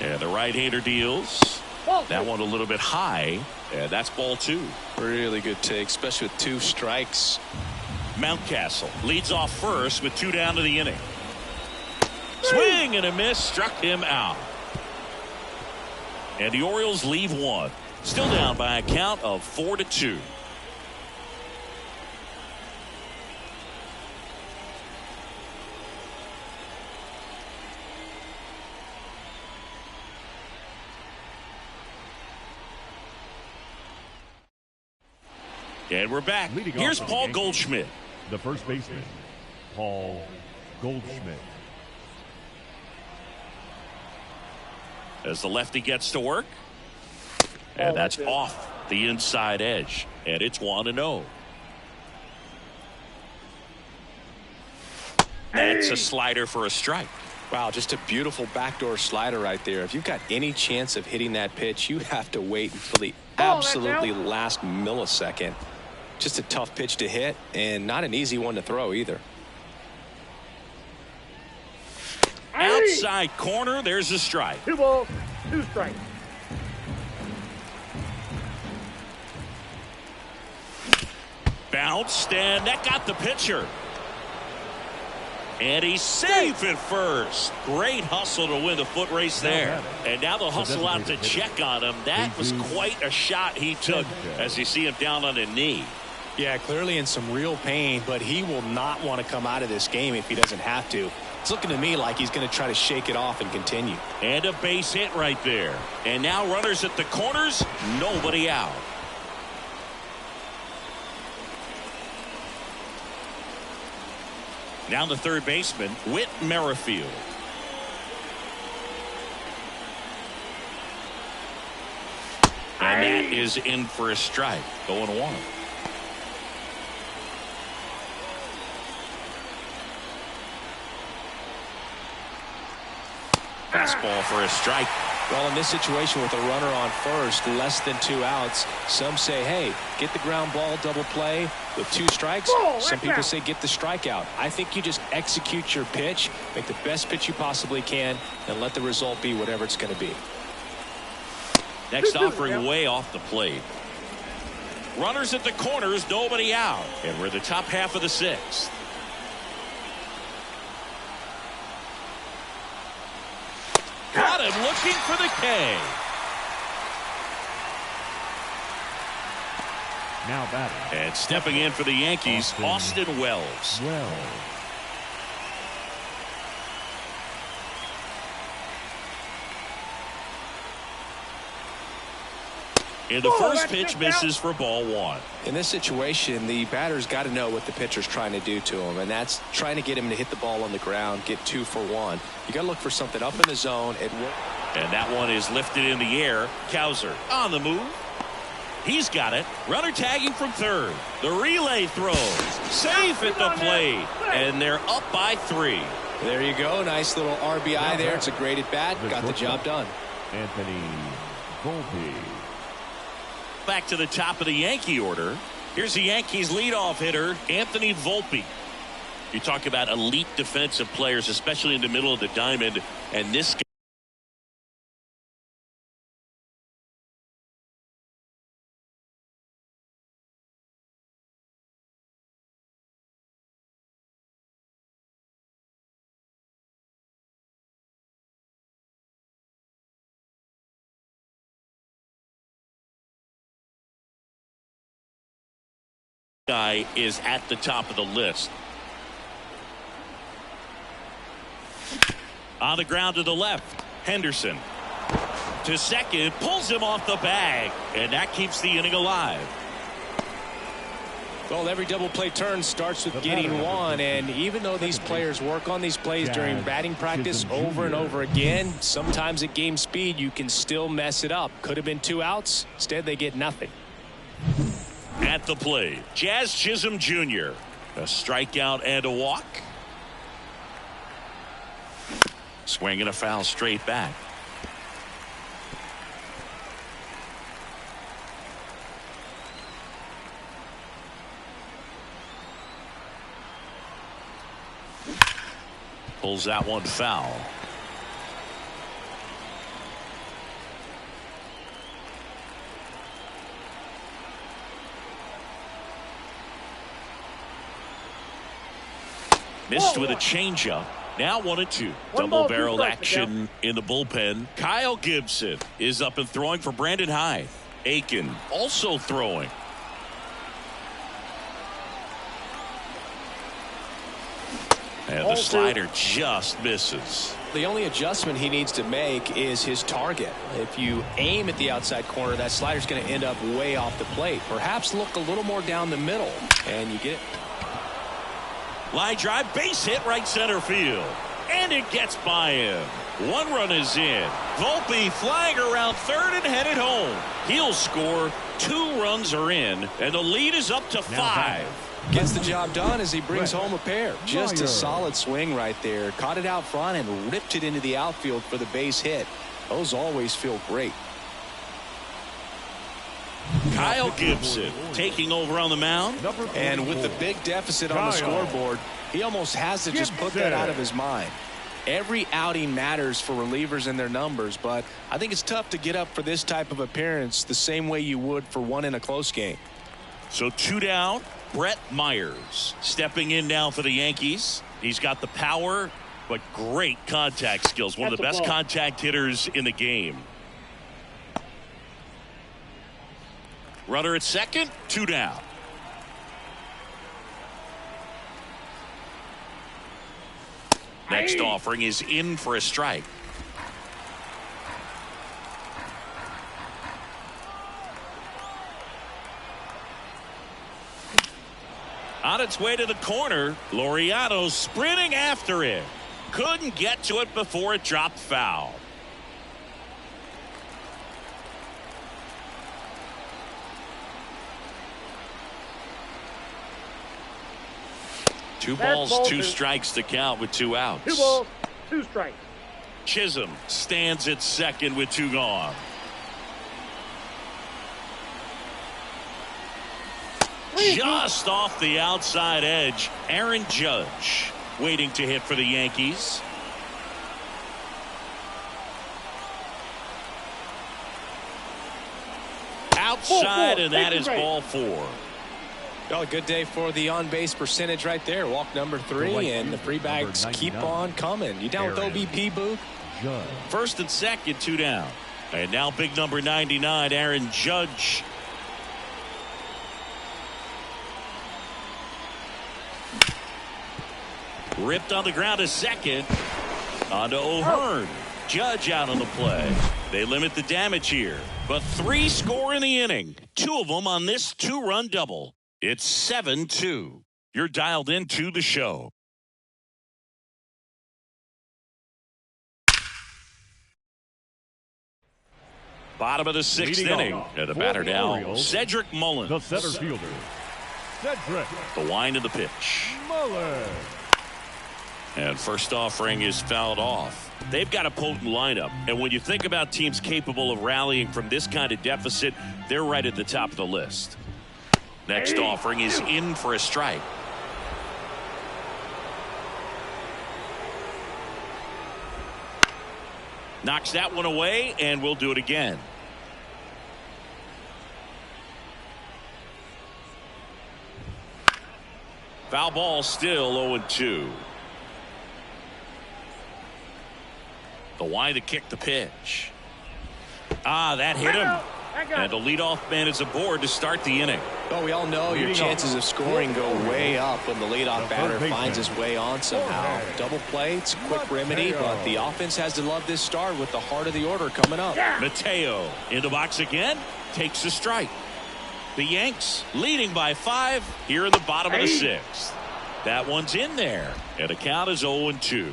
Speaker 1: And the right-hander deals. That one a little bit high, and that's ball 2.
Speaker 2: Really good take, especially with 2 strikes.
Speaker 1: Mountcastle leads off first with 2 down to the inning. Swing and a miss, struck him out. And the Orioles leave 1. Still down by a count of 4-2. And we're back. Here's Paul Goldschmidt.
Speaker 4: The first baseman, Paul Goldschmidt.
Speaker 1: As the lefty gets to work. And that's off the inside edge. And it's 1-0. That's a slider for a strike.
Speaker 2: Wow, just a beautiful backdoor slider right there. If you've got any chance of hitting that pitch, you have to wait until the absolutely last millisecond. Just a tough pitch to hit and not an easy one to throw either.
Speaker 1: Outside corner, there's a strike.
Speaker 3: 2 balls, 2 strikes.
Speaker 1: Bounced, and that got the pitcher. And he's safe at first. Great hustle to win the foot race there. And now they'll hustle out to check on him. That was quite a shot he took as you see him down on a knee.
Speaker 2: Yeah, clearly in some real pain, but he will not want to come out of this game if he doesn't have to. It's looking to me like he's going to try to shake it off and continue.
Speaker 1: And a base hit right there. And now runners at the corners, nobody out. Now the third baseman, Whit Merrifield. And that is in for a strike. 0-1. Fastball for a strike.
Speaker 2: Well, in this situation with a runner on first, less than 2 outs, some say, hey, get the ground ball, double play with 2 strikes. Some people say get the strikeout. I think you just execute your pitch, make the best pitch you possibly can, and let the result be whatever it's going to be.
Speaker 1: Next offering way off the plate. Runners at the corners, nobody out. And we're the top half of the 6th. Got him looking for the K.
Speaker 4: Now batting.
Speaker 1: And stepping in for the Yankees, Austin Wells. And the first pitch misses for ball 1.
Speaker 2: In this situation, the batter's got to know what the pitcher's trying to do to him, and that's trying to get him to hit the ball on the ground, get 2 for 1. You got to look for something up in the zone.
Speaker 1: And that one is lifted in the air. Cowser on the move. He's got it. Runner tagging from third. The relay throws. Safe at the plate. And they're up by 3.
Speaker 2: There you go. Nice little RBI there. It's a great at bat. Got the job done.
Speaker 4: Anthony Volpe.
Speaker 1: Back to the top of the Yankee order. Here's the Yankees leadoff hitter, Anthony Volpe. You talk about elite defensive players, especially in the middle of the diamond, and this guy is at the top of the list. On the ground to the left, Henderson to second, pulls him off the bag, and that keeps the inning alive.
Speaker 2: Well, every double play turn starts with getting one, and even though these players work on these plays during batting practice over and over again, sometimes at game speed you can still mess it up. Could have been 2 outs. Instead, they get nothing.
Speaker 1: At the plate, Jazz Chisholm Jr. A strikeout and a walk. Swing and a foul straight back. Pulls that one foul. Missed with a changeup. Now 1-2. Double-barreled action in the bullpen. Kyle Gibson is up and throwing for Brandon Hyde. Aiken also throwing. And the slider just misses.
Speaker 2: The only adjustment he needs to make is his target. If you aim at the outside corner, that slider's going to end up way off the plate. Perhaps look a little more down the middle, and you get it.
Speaker 1: Line drive, base hit, right center field. And it gets by him. 1 run is in. Volpe flying around third and headed home. He'll score. 2 runs are in, and the lead is up to 5.
Speaker 2: Gets the job done as he brings home a pair. Just a solid swing right there. Caught it out front and ripped it into the outfield for the base hit. Those always feel great.
Speaker 1: Kyle Gibson taking over on the mound.
Speaker 2: And with the big deficit on the scoreboard, he almost has to just put that out of his mind. Every outing matters for relievers and their numbers, but I think it's tough to get up for this type of appearance the same way you would for one in a close game.
Speaker 1: So 2 down. Brett Myers stepping in now for the Yankees. He's got the power, but great contact skills. One of the best contact hitters in the game. Runner at second, 2 down. Next offering is in for a strike. On its way to the corner, Laureano sprinting after it. Couldn't get to it before it dropped foul. Two balls, 2 strikes to count with 2 outs.
Speaker 3: 2 balls, 2 strikes.
Speaker 1: Chisholm stands at second with 2 gone. Just off the outside edge, Aaron Judge waiting to hit for the Yankees. Outside, and that is ball 4.
Speaker 2: Well, a good day for the on-base percentage right there. Walk number 3, and the free bags keep on coming. You down with OBP, Boo?
Speaker 1: First and second, 2 down. And now big number 99, Aaron Judge. Ripped on the ground to second. On to O'Hearn. Judge out on the play. They limit the damage here. But 3 score in the inning. 2 of them on this 2-run double. It's 7-2. You're dialed into the show. Bottom of the 6th inning. And the batter now, Cedric Mullins.
Speaker 4: The center fielder, Cedric.
Speaker 1: The wind of the pitch.
Speaker 4: Mullins.
Speaker 1: And first offering is fouled off. They've got a potent lineup. And when you think about teams capable of rallying from this kind of deficit, they're right at the top of the list. Next offering is in for a strike. Knocks that one away, and we'll do it again. Foul ball, still 0-2. The wide to kick the pitch. That hit him. And the leadoff man is aboard to start the inning.
Speaker 2: Well, we all know your chances of scoring go way up when the leadoff batter finds his way on somehow. Double play, it's a quick remedy, but the offense has to love this start with the heart of the order coming up.
Speaker 1: Mateo in the box again, takes a strike. The Yanks leading by 5 here in the bottom of the 6th. That one's in there, and the count is 0-2.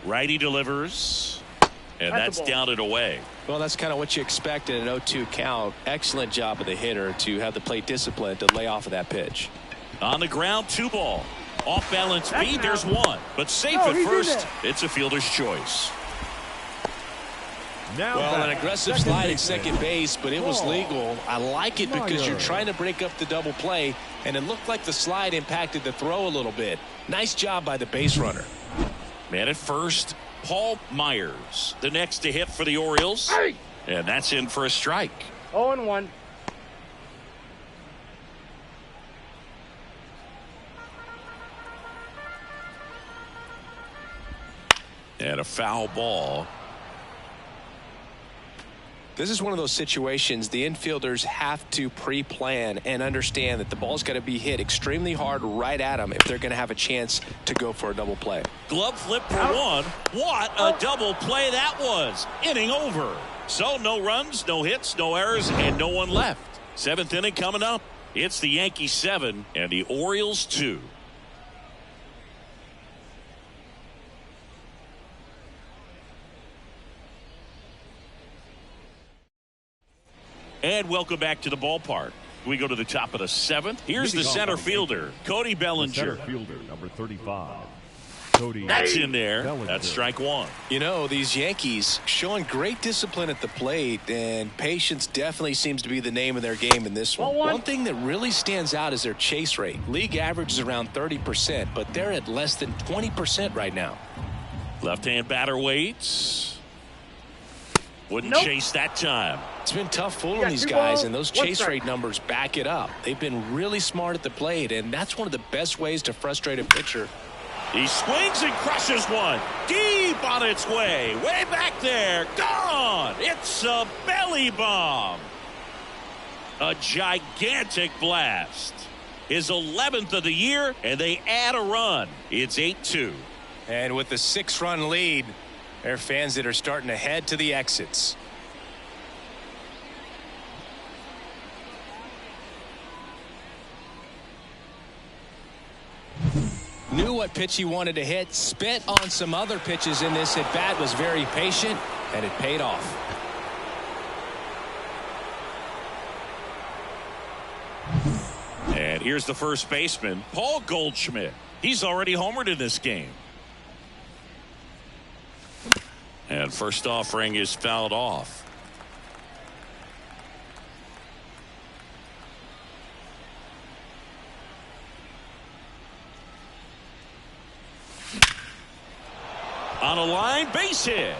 Speaker 1: Righty delivers, and that's down and away.
Speaker 2: Well, that's kind of what you expect in an 0-2 count. Excellent job of the hitter to have the plate discipline to lay off of that pitch.
Speaker 1: On the ground, 2 ball. Off balance speed, there's 1. But safe at first, it's a fielder's choice.
Speaker 2: Well, an aggressive slide at second base, but it was legal. I like it because you're trying to break up the double play, and it looked like the slide impacted the throw a little bit. Nice job by the base runner.
Speaker 1: Man at first, Paul Myers, the next to hit for the Orioles. And that's in for a strike.
Speaker 3: 0-1.
Speaker 1: And a foul ball.
Speaker 2: This is one of those situations the infielders have to pre-plan and understand that the ball's got to be hit extremely hard right at them if they're going to have a chance to go for a double play.
Speaker 1: Glove flip for 1. What a double play that was. Inning over. So no runs, no hits, no errors, and no one left. 7th inning coming up. It's the Yankees 7 and the Orioles 2. And welcome back to the ballpark. We go to the top of the 7th. Here's the center fielder, Cody Bellinger.
Speaker 4: Center fielder, number 35. Cody.
Speaker 1: That's in there. That's strike 1.
Speaker 2: You know, these Yankees showing great discipline at the plate, and patience definitely seems to be the name of their game in this one. One thing that really stands out is their chase rate. League average is around 30%, but they're at less than 20% right now.
Speaker 1: Left-hand batter waits. Wouldn't chase that time.
Speaker 2: It's been tough fooling these guys, and those chase rate numbers back it up. They've been really smart at the plate, and that's one of the best ways to frustrate a pitcher.
Speaker 1: He swings and crushes one. Deep on its way. Way back there. Gone. It's a belly bomb. A gigantic blast. His 11th of the year, and they add a run. It's 8-2.
Speaker 2: And with the 6-run lead, there are fans that are starting to head to the exits. Knew what pitch he wanted to hit, spent on some other pitches in this at bat, was very patient, and it paid off.
Speaker 1: And here's the first baseman, Paul Goldschmidt. He's already homered in this game. And first offering is fouled off. On a line, base hit.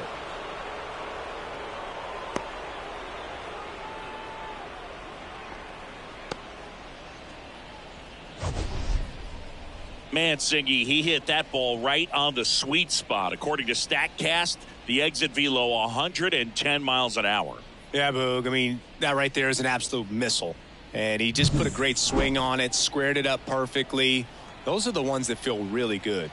Speaker 1: Mansingy, he hit that ball right on the sweet spot. According to StatCast, the exit velo 110 miles an hour.
Speaker 2: Yeah, Boog. I mean, that right there is an absolute missile. And he just put a great swing on it, squared it up perfectly. Those are the ones that feel really good.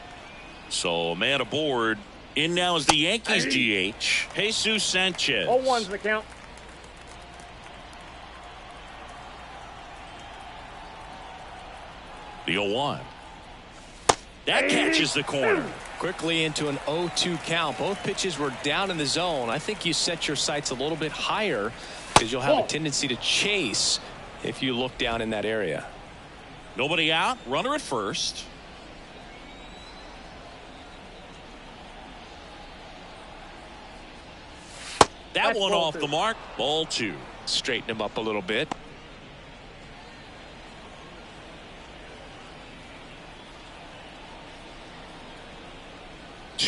Speaker 1: So a man aboard. In now is the Yankees DH, Jesus Sanchez.
Speaker 3: 0-1's the count.
Speaker 1: The 0-1. That catches the corner.
Speaker 2: Quickly into an 0-2 count. Both pitches were down in the zone. I think you set your sights a little bit higher because you'll have a tendency to chase if you look down in that area.
Speaker 1: Nobody out. Runner at first. That one off the mark. Ball 2.
Speaker 2: Straighten him up a little bit.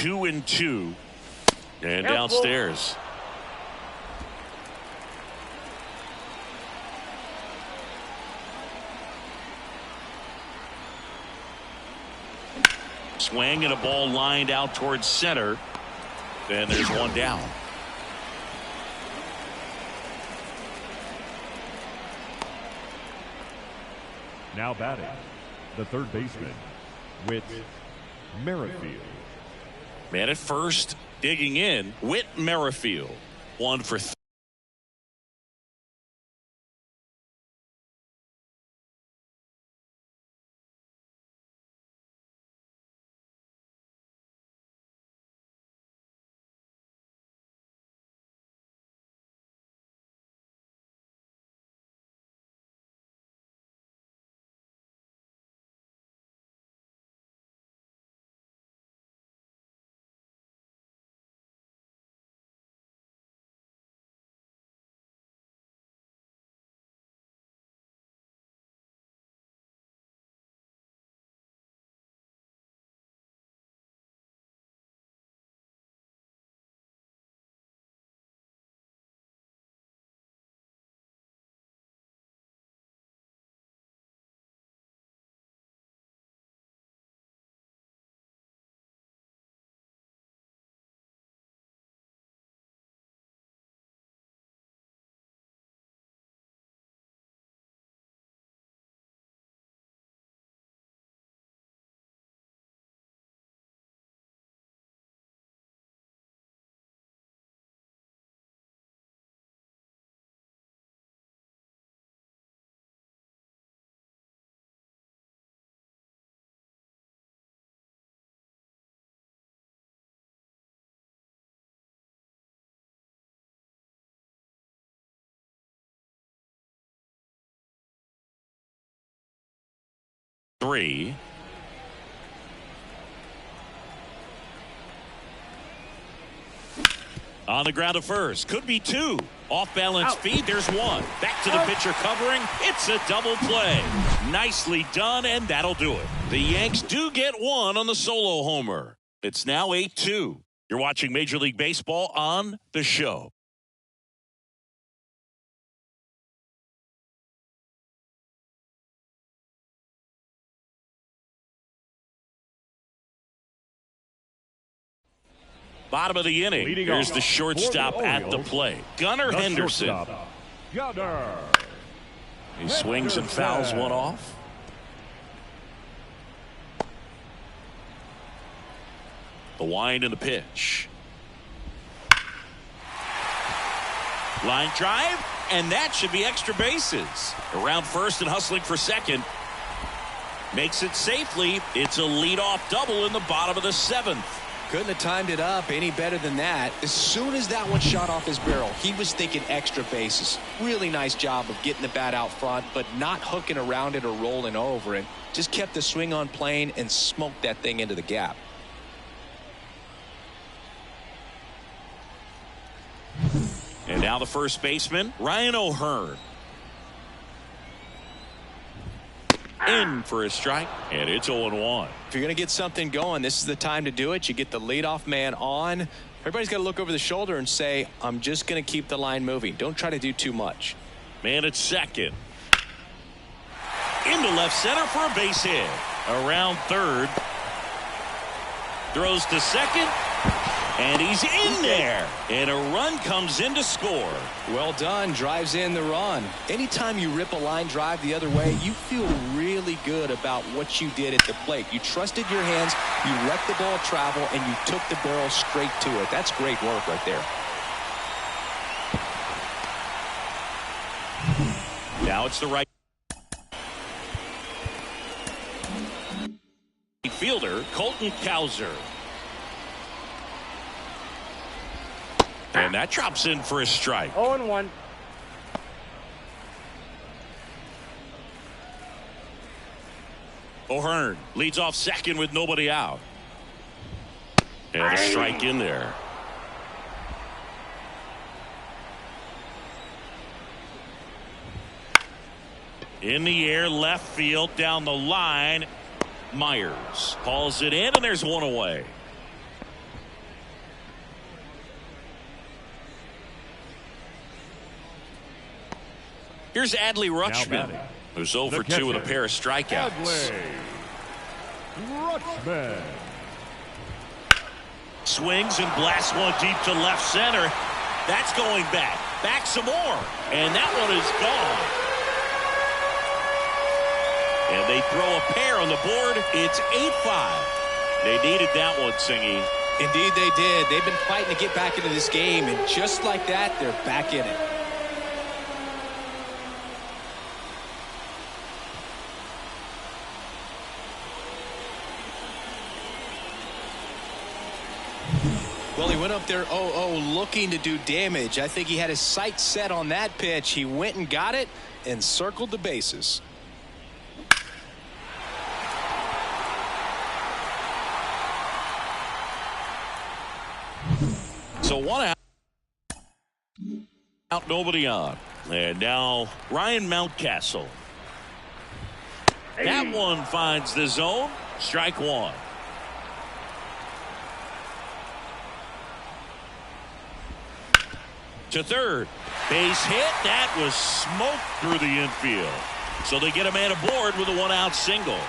Speaker 1: 2-2. And downstairs. Swing and a ball lined out towards center. And there's one down.
Speaker 4: Now batting, the third baseman, Whit Merrifield.
Speaker 1: Man at first, digging in, Whit Merrifield. 1 for 3. On the ground to first. Could be 2. Off balance feed. There's 1. Back to the pitcher covering. It's a double play. Nicely done, and that'll do it. The Yanks do get 1 on the solo homer. It's now 8-2. You're watching Major League Baseball on The Show. Bottom of the inning. Here's the shortstop at the plate. Gunnar Henderson. He swings and fouls one off. The wind and the pitch. Line drive, and that should be extra bases. Around first and hustling for second. Makes it safely. It's a leadoff double in the bottom of the 7th.
Speaker 2: Couldn't have timed it up any better than that. As soon as that one shot off his barrel, he was thinking extra bases. Really nice job of getting the bat out front, but not hooking around it or rolling over it. Just kept the swing on plane and smoked that thing into the gap.
Speaker 1: And now the first baseman, Ryan O'Hearn. In for a strike, and it's 0-1.
Speaker 2: If you're going to get something going, this is the time to do it. You get the leadoff man on. Everybody's got to look over the shoulder and say, I'm just going to keep the line moving. Don't try to do too much.
Speaker 1: Man at second. Into left center for a base hit. Around third. Throws to second. And he's in there. And a run comes in to score.
Speaker 2: Well done. Drives in the run. Anytime you rip a line drive the other way, you feel really good about what you did at the plate. You trusted your hands, you let the ball travel, and you took the barrel straight to it. That's great work right there.
Speaker 1: Now it's the right fielder, Colton Cowser. And that drops in for a strike.
Speaker 3: 0-1.
Speaker 1: O'Hearn leads off second with nobody out. And a strike in there. In the air, left field, down the line. Myers hauls it in, and there's one away. Here's Adley Rutschman, who's 0 for 2 with a pair of strikeouts.
Speaker 4: Adley Rutschman.
Speaker 1: Swings and blasts one deep to left center. That's going back. Back some more. And that one is gone. And they throw a pair on the board. It's 8-5. They needed that one, Singy.
Speaker 2: Indeed they did. They've been fighting to get back into this game, and just like that, they're back in it. Well, he went up there 0-0 looking to do damage. I think he had his sights set on that pitch. He went and got it and circled the bases.
Speaker 1: So one out, nobody on. And now Ryan Mountcastle. That one finds the zone. Strike one. To third. Base hit. That was smoked through the infield. So they get a man aboard with a one-out single.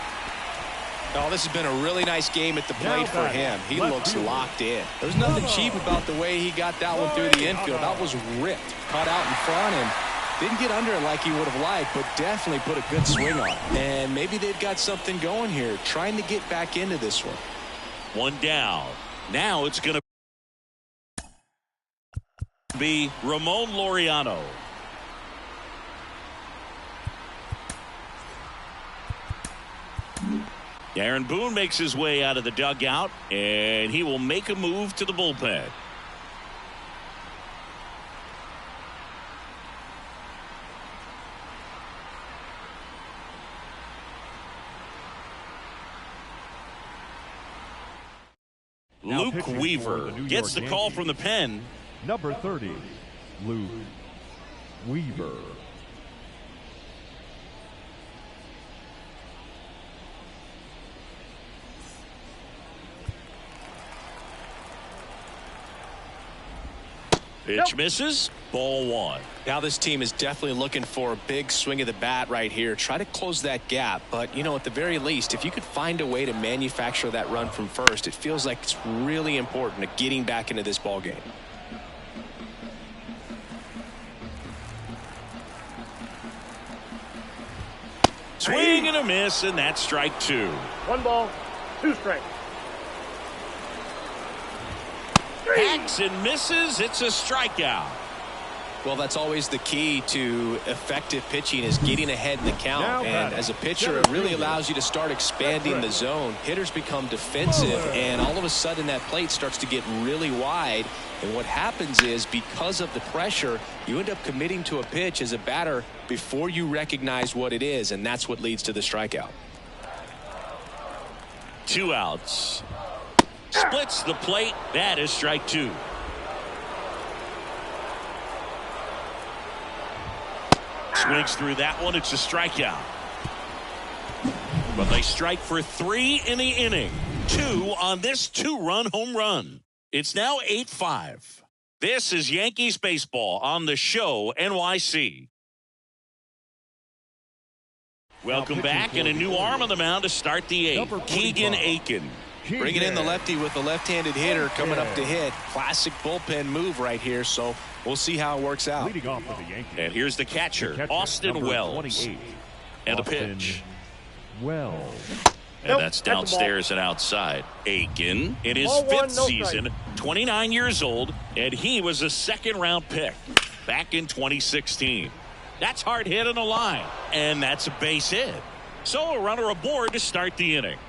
Speaker 2: Oh, this has been a really nice game at the plate for him. He looks locked in. There's nothing cheap about the way he got that one through the infield. That was ripped. Caught out in front and didn't get under it like he would have liked, but definitely put a good swing on it. And maybe they've got something going here, trying to get back into this one.
Speaker 1: One down. Now it's going to be Ramon Laureano. Aaron Boone makes his way out of the dugout, and he will make a move to the bullpen. Luke Weaver gets the call from the pen.
Speaker 4: Number 30, Luke Weaver.
Speaker 1: Pitch misses. Ball one.
Speaker 2: Now this team is definitely looking for a big swing of the bat right here. Try to close that gap. But, you know, at the very least, if you could find a way to manufacture that run from first, it feels like it's really important to getting back into this ball game.
Speaker 1: Swing and a miss, and that's strike two.
Speaker 3: 1 ball, 2 strikes.
Speaker 1: Hacks and misses. It's a strikeout.
Speaker 2: Well, that's always the key to effective pitching, is getting ahead in the count. And as a pitcher, it really allows you to start expanding the zone. Hitters become defensive, and all of a sudden that plate starts to get really wide. And what happens is, because of the pressure, you end up committing to a pitch as a batter before you recognize what it is, and that's what leads to the strikeout.
Speaker 1: 2 outs. Splits the plate. That is strike two. Swings through that one. It's a strikeout. But they strike for 3 in the inning. 2 on this 2-run home run. It's now 8-5. This is Yankees baseball on the show NYC. Welcome back, and a new arm on the mound to start the 8th. Keegan Aiken.
Speaker 2: Bringing in the lefty with the left-handed hitter coming up to hit. Classic bullpen move right here, so we'll see how it works out.
Speaker 4: Leading off for the Yankees.
Speaker 1: And here's the catcher, Austin Wells. And a pitch.
Speaker 4: Wells.
Speaker 1: And that's downstairs and outside. Aiken in his 5th season, 29 years old, and he was a 2nd-round pick back in 2016. That's hard hit on the line, and that's a base hit. So a runner aboard to start the inning.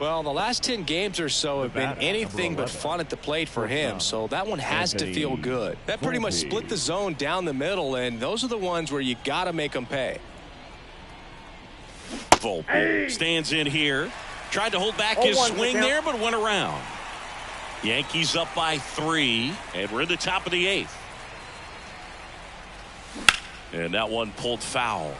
Speaker 2: Well, the last 10 games or so have been anything but fun at the plate for him, so that one has to feel good. That pretty much split the zone down the middle, and those are the ones where you got to make them pay.
Speaker 1: Volpe stands in here. Tried to hold back his swing there, but went around. Yankees up by 3, and we're in the top of the 8th. And that one pulled foul.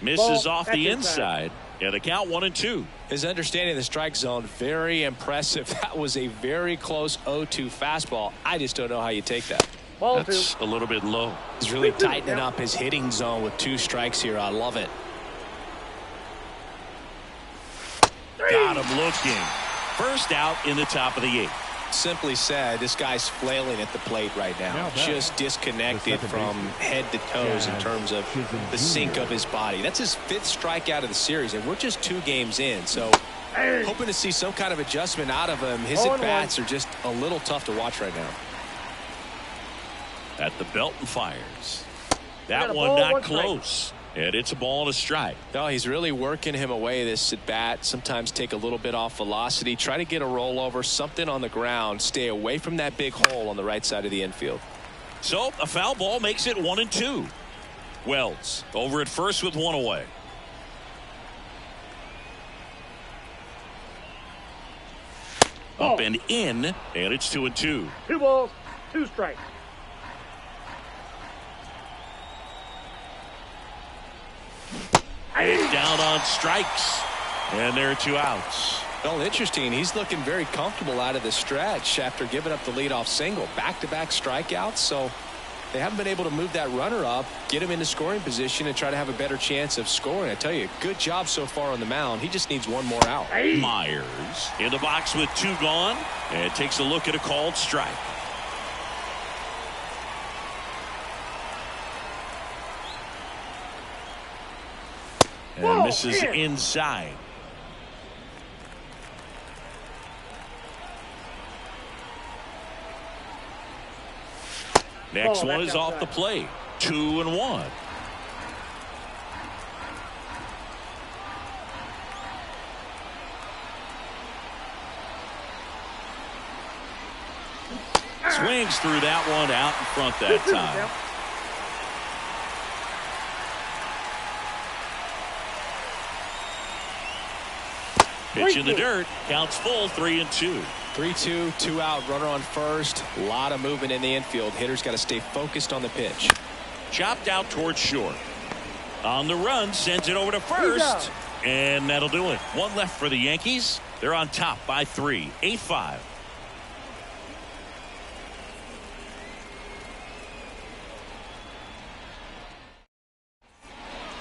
Speaker 1: Misses
Speaker 3: Ball
Speaker 1: off
Speaker 3: at
Speaker 1: the
Speaker 3: the
Speaker 1: inside. And the count 1-2.
Speaker 2: His understanding of the strike zone, very impressive. That was a very close 0-2 fastball. I just don't know how you take that.
Speaker 3: Ball
Speaker 1: That's
Speaker 3: two.
Speaker 1: a little bit low.
Speaker 2: He's really tightening up his hitting zone with 2 strikes here. I love it.
Speaker 1: Got him looking. First out in the top of the 8th.
Speaker 2: Simply said, this guy's flailing at the plate right now. Just disconnected from head to toes in terms of the sink of his body. That's his 5th strikeout of the series, and we're just 2 games in. So hoping to see some kind of adjustment out of him. His at-bats are just a little tough to watch right now.
Speaker 1: At the belt and fires. That one not close. And it's a ball and a strike.
Speaker 2: No, he's really working him away, this at bat. Sometimes take a little bit off velocity. Try to get a rollover, something on the ground. Stay away from that big hole on the right side of the infield.
Speaker 1: So a foul ball makes it 1-2. Wells over at first with 1 away. Up and in, and it's 2-2.
Speaker 3: 2 balls, 2 strikes.
Speaker 1: And down on strikes. And there are 2 outs.
Speaker 2: Well, interesting. He's looking very comfortable out of the stretch after giving up the leadoff single. Back-to-back strikeouts. So they haven't been able to move that runner up, get him into scoring position, and try to have a better chance of scoring. I tell you, good job so far on the mound. He just needs 1 more out.
Speaker 1: Myers in the box with 2 gone. And takes a look at a called strike. And misses inside. Next one is off the plate. 2-1. Swings through that one out in front that time. Pitch in the dirt. Counts full. 3-2.
Speaker 2: 3-2, 2 out, runner on first. A lot of movement in the infield. Hitter's got to stay focused on the pitch.
Speaker 1: Chopped out towards short. On the run, sends it over to first. And that'll do it. 1 left for the Yankees. They're on top by 3. 8-5.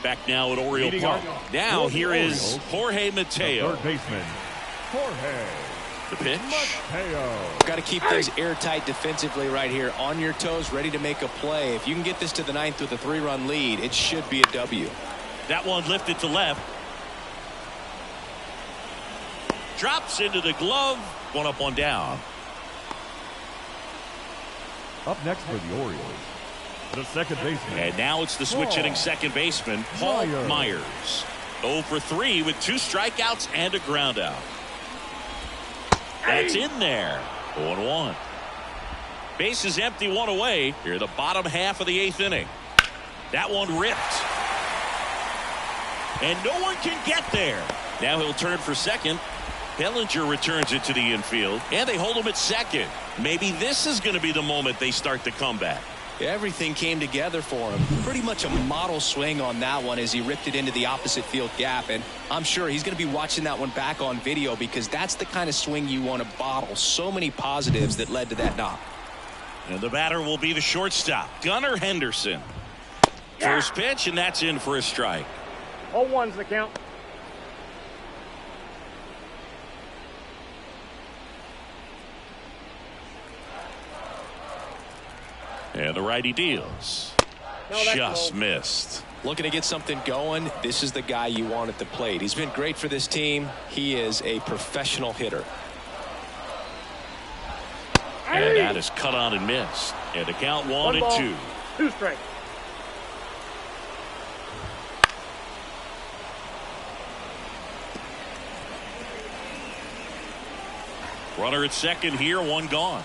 Speaker 1: Back now at Oriole Park. Now here is Jorge Mateo.
Speaker 4: Third baseman, Jorge.
Speaker 1: The pitch.
Speaker 2: Got to keep things airtight defensively right here. On your toes, ready to make a play. If you can get this to the 9th with a 3-run lead, it should be a W.
Speaker 1: That one lifted to left. Drops into the glove. 1 up, 1 down.
Speaker 4: Up next for the Orioles, the second baseman.
Speaker 1: And now it's the switch hitting second baseman, Paul Myers. 0 for 3 with 2 strikeouts and a ground out. That's in there. 0-1. Base is empty, 1 away. Here the bottom half of the 8th inning. That one ripped. And no one can get there. Now he'll turn for second. Bellinger returns it to the infield. And they hold him at second. Maybe this is going to be the moment they start the comeback.
Speaker 2: Everything came together for him. Pretty much a model swing on that one as he ripped it into the opposite field gap. And I'm sure he's going to be watching that one back on video because that's the kind of swing you want to bottle. So many positives that led to that knock.
Speaker 1: And the batter will be the shortstop, Gunnar Henderson. First pitch, and that's in for a strike.
Speaker 3: 0-1's the count.
Speaker 1: And the righty deals. Just missed.
Speaker 2: Looking to get something going. This is the guy you want at the plate. He's been great for this team. He is a professional hitter.
Speaker 1: And that is cut on and missed. And the count 1-2.
Speaker 3: 2 strikes.
Speaker 1: Runner at second here, 1 gone.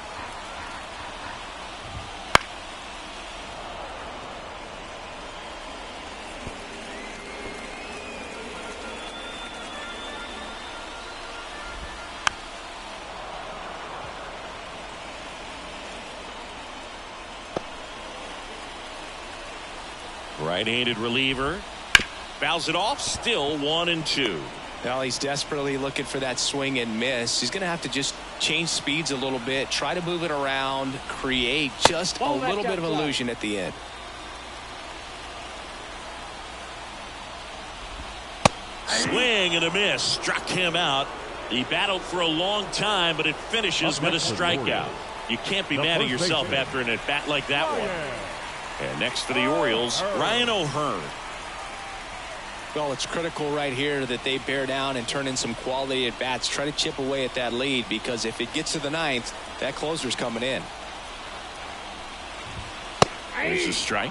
Speaker 1: Right-handed reliever. Fouls it off. Still 1-2.
Speaker 2: Well, he's desperately looking for that swing and miss. He's going to have to just change speeds a little bit, try to move it around, create just a little bit of illusion at the end.
Speaker 1: Swing and a miss. Struck him out. He battled for a long time, but it finishes with a strikeout. You can't be mad at yourself after an at-bat like that one. And next for the Orioles, Ryan O'Hearn.
Speaker 2: Well, it's critical right here that they bear down and turn in some quality at bats. Try to chip away at that lead, because if it gets to the ninth, that closer's coming in.
Speaker 1: There's a strike.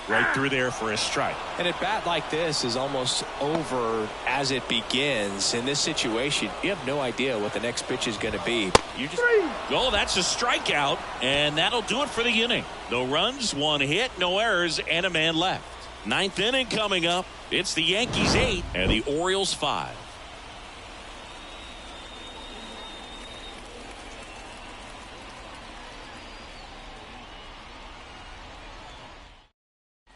Speaker 1: Right through there for a strike.
Speaker 2: And a bat like this is almost over as it begins. In this situation, you have no idea what the next pitch is going to be. You just
Speaker 1: Oh, that's a strikeout, and that'll do it for the inning. No runs, 1 hit, no errors, and a man left. 9th inning coming up. It's the Yankees 8 and the Orioles 5.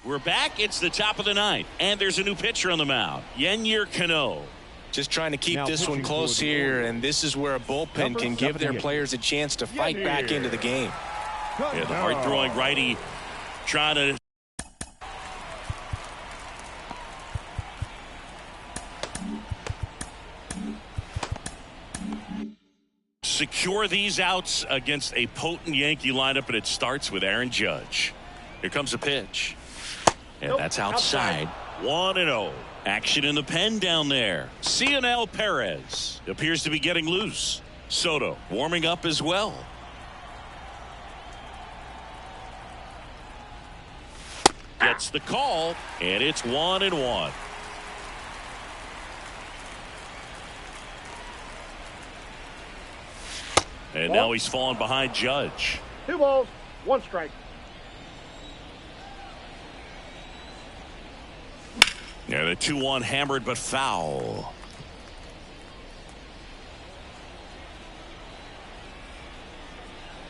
Speaker 1: We're back. It's the top of the 9th, and there's a new pitcher on the mound, Yennier Cano.
Speaker 2: just trying to keep this one close here, and this is where a bullpen can give their players a chance to fight back into the game.
Speaker 1: Yeah, the hard-throwing righty trying to secure these outs against a potent Yankee lineup, and it starts with Aaron Judge. Here comes a pitch. And that's outside. 1-0. Action in the pen down there. Cionel Perez appears to be getting loose. Soto warming up as well. Gets the call, and it's 1-1. And now he's fallen behind Judge.
Speaker 3: 2 balls, 1 strike.
Speaker 1: Yeah, the 2-1 hammered but foul.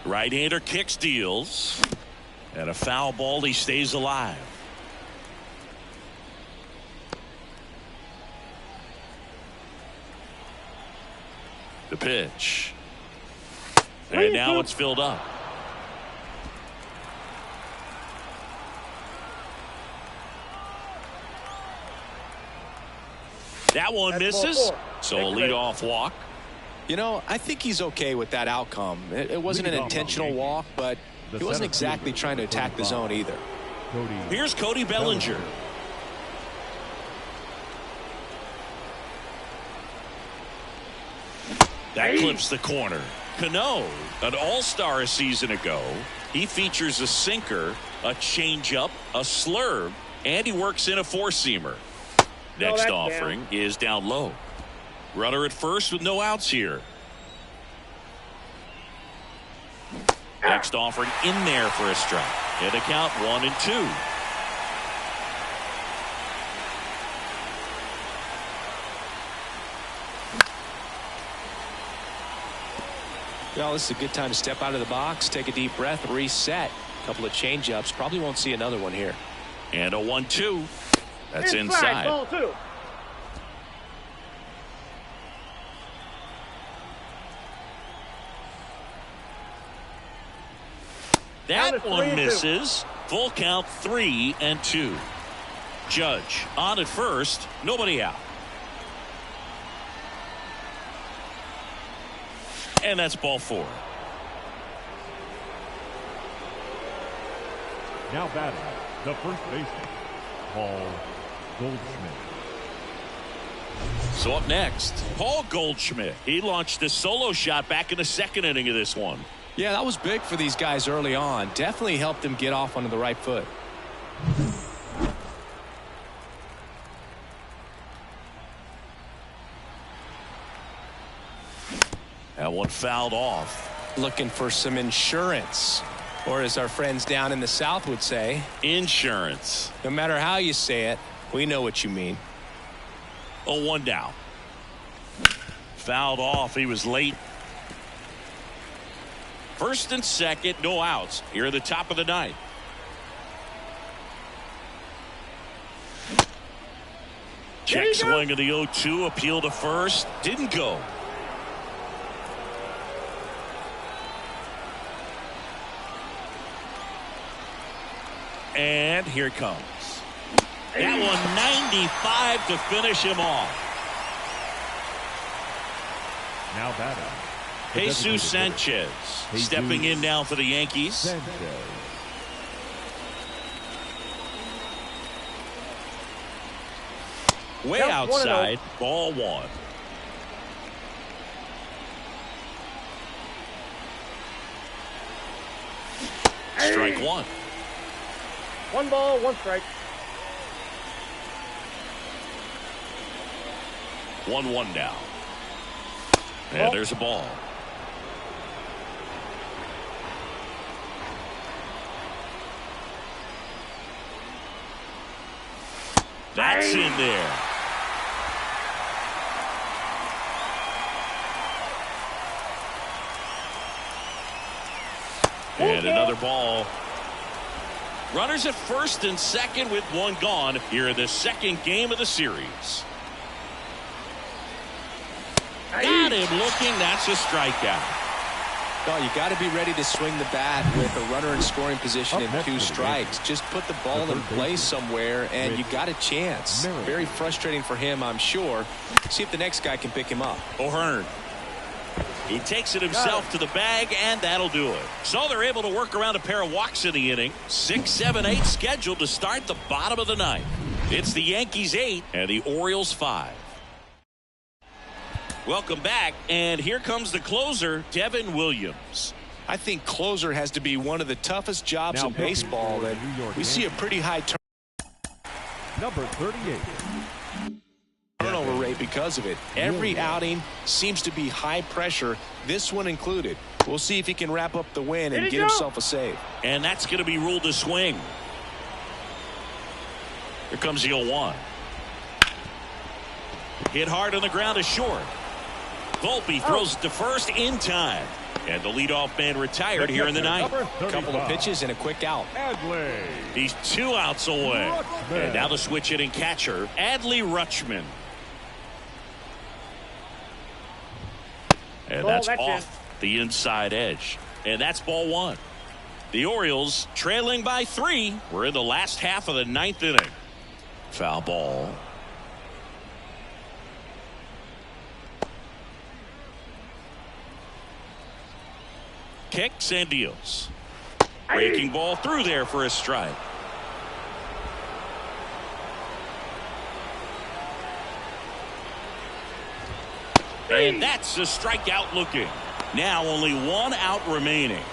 Speaker 1: Right-hander kicks, deals. And a foul ball, he stays alive. The pitch. And now it's filled up. That one misses. So a leadoff walk.
Speaker 2: You know, I think he's okay with that outcome. It wasn't an intentional walk, but he wasn't exactly trying to attack the zone either.
Speaker 1: Here's Cody Bellinger. That clips the corner. Cano, an all-star a season ago. He features a sinker, a changeup, a slurve, and he works in a four-seamer. Next offering is down low. Runner at first with no outs here. Next offering in there for a strike. And a count 1-2.
Speaker 2: Well, this is a good time to step out of the box, take a deep breath, reset. A couple of change-ups. Probably won't see another one here.
Speaker 1: And a 1-2. That's inside.
Speaker 3: Ball 2.
Speaker 1: That one misses. Full count 3-2. Judge on at first. Nobody out. And that's ball 4.
Speaker 4: Now batting, the first baseman, Paul Goldschmidt.
Speaker 1: So up next, Paul Goldschmidt. He launched a solo shot back in the second inning of this one.
Speaker 2: Yeah, that was big for these guys early on. Definitely helped them get off onto the right foot.
Speaker 1: That one fouled off.
Speaker 2: Looking for some insurance. Or as our friends down in the South would say,
Speaker 1: insurance.
Speaker 2: No matter how you say it, we know what you mean.
Speaker 1: Oh, 1 down. Fouled off. He was late. First and second, no outs here at the top of the ninth. Check swing of the 0-2, appeal to first, didn't go. And here it comes. That one 95 to finish him off.
Speaker 4: Now batting,
Speaker 1: Jesus Sanchez stepping in now for the Yankees.
Speaker 4: Sanchez.
Speaker 1: Way outside, ball one. Strike one.
Speaker 3: 1 ball, 1 strike.
Speaker 1: 1-1 now. And there's a ball. That's in there. And another ball. Runners at first and second with one gone here in the second game of the series. Got him looking. That's a strikeout.
Speaker 2: Oh, you got to be ready to swing the bat with a runner in scoring position and 2 strikes. Just put the ball in play somewhere and you got a chance. Very frustrating for him, I'm sure. See if the next guy can pick him up.
Speaker 1: O'Hearn. He takes it himself to the bag, and that'll do it. So they're able to work around a pair of walks in the inning. 6, 7, 8 scheduled to start the bottom of the ninth. It's the Yankees 8 and the Orioles 5. Welcome back, and here comes the closer, Devin Williams.
Speaker 2: I think closer has to be one of the toughest jobs in baseball, and we see a pretty high
Speaker 4: Number 38.
Speaker 2: turnover rate because of it. Every outing seems to be high pressure, this one included. We'll see if he can wrap up the win and get himself a save.
Speaker 1: And that's going to be ruled a swing. Here comes the 0-1. Hit hard on the ground is short. Volpe throws it to first in time. And the leadoff man retired here in the ninth.
Speaker 2: A couple of pitches and a quick out.
Speaker 4: Adley.
Speaker 1: He's 2 outs away. And now the switch hitting catcher, Adley Rutschman. And that's off the inside edge. And that's ball one. The Orioles trailing by 3. We're in the last half of the ninth inning. Foul ball. Kicks and deals. Breaking ball through there for a strike. And that's a strikeout looking. Now only 1 out remaining.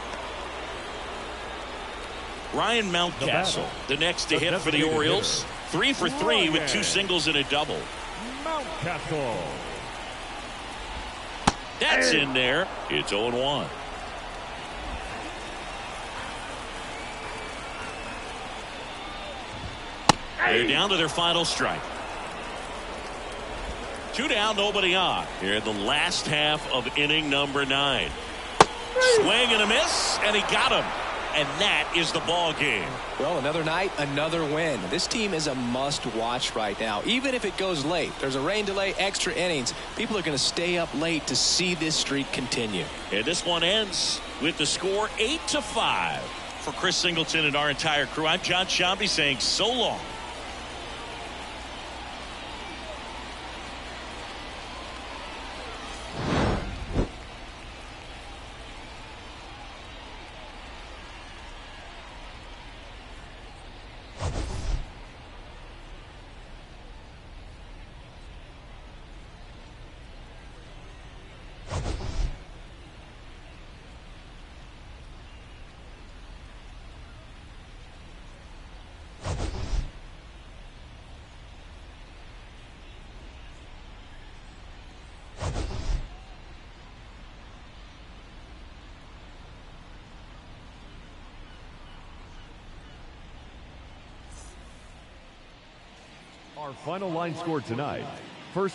Speaker 1: Ryan Mountcastle, the next to hit for the Orioles. 3 for 3 with 2 singles and a double.
Speaker 4: Mountcastle.
Speaker 1: That's in there. It's 0-1. They're down to their final strike. 2 down, nobody on. Here in the last half of inning number 9. Swing and a miss, and he got him. And that is the ball game.
Speaker 2: Well, another night, another win. This team is a must-watch right now. Even if it goes late, there's a rain delay, extra innings. People are going to stay up late to see this streak continue.
Speaker 1: And this one ends with the score 8-5. For Chris Singleton and our entire crew, I'm John Shambi saying so long.
Speaker 4: Our final line score tonight. First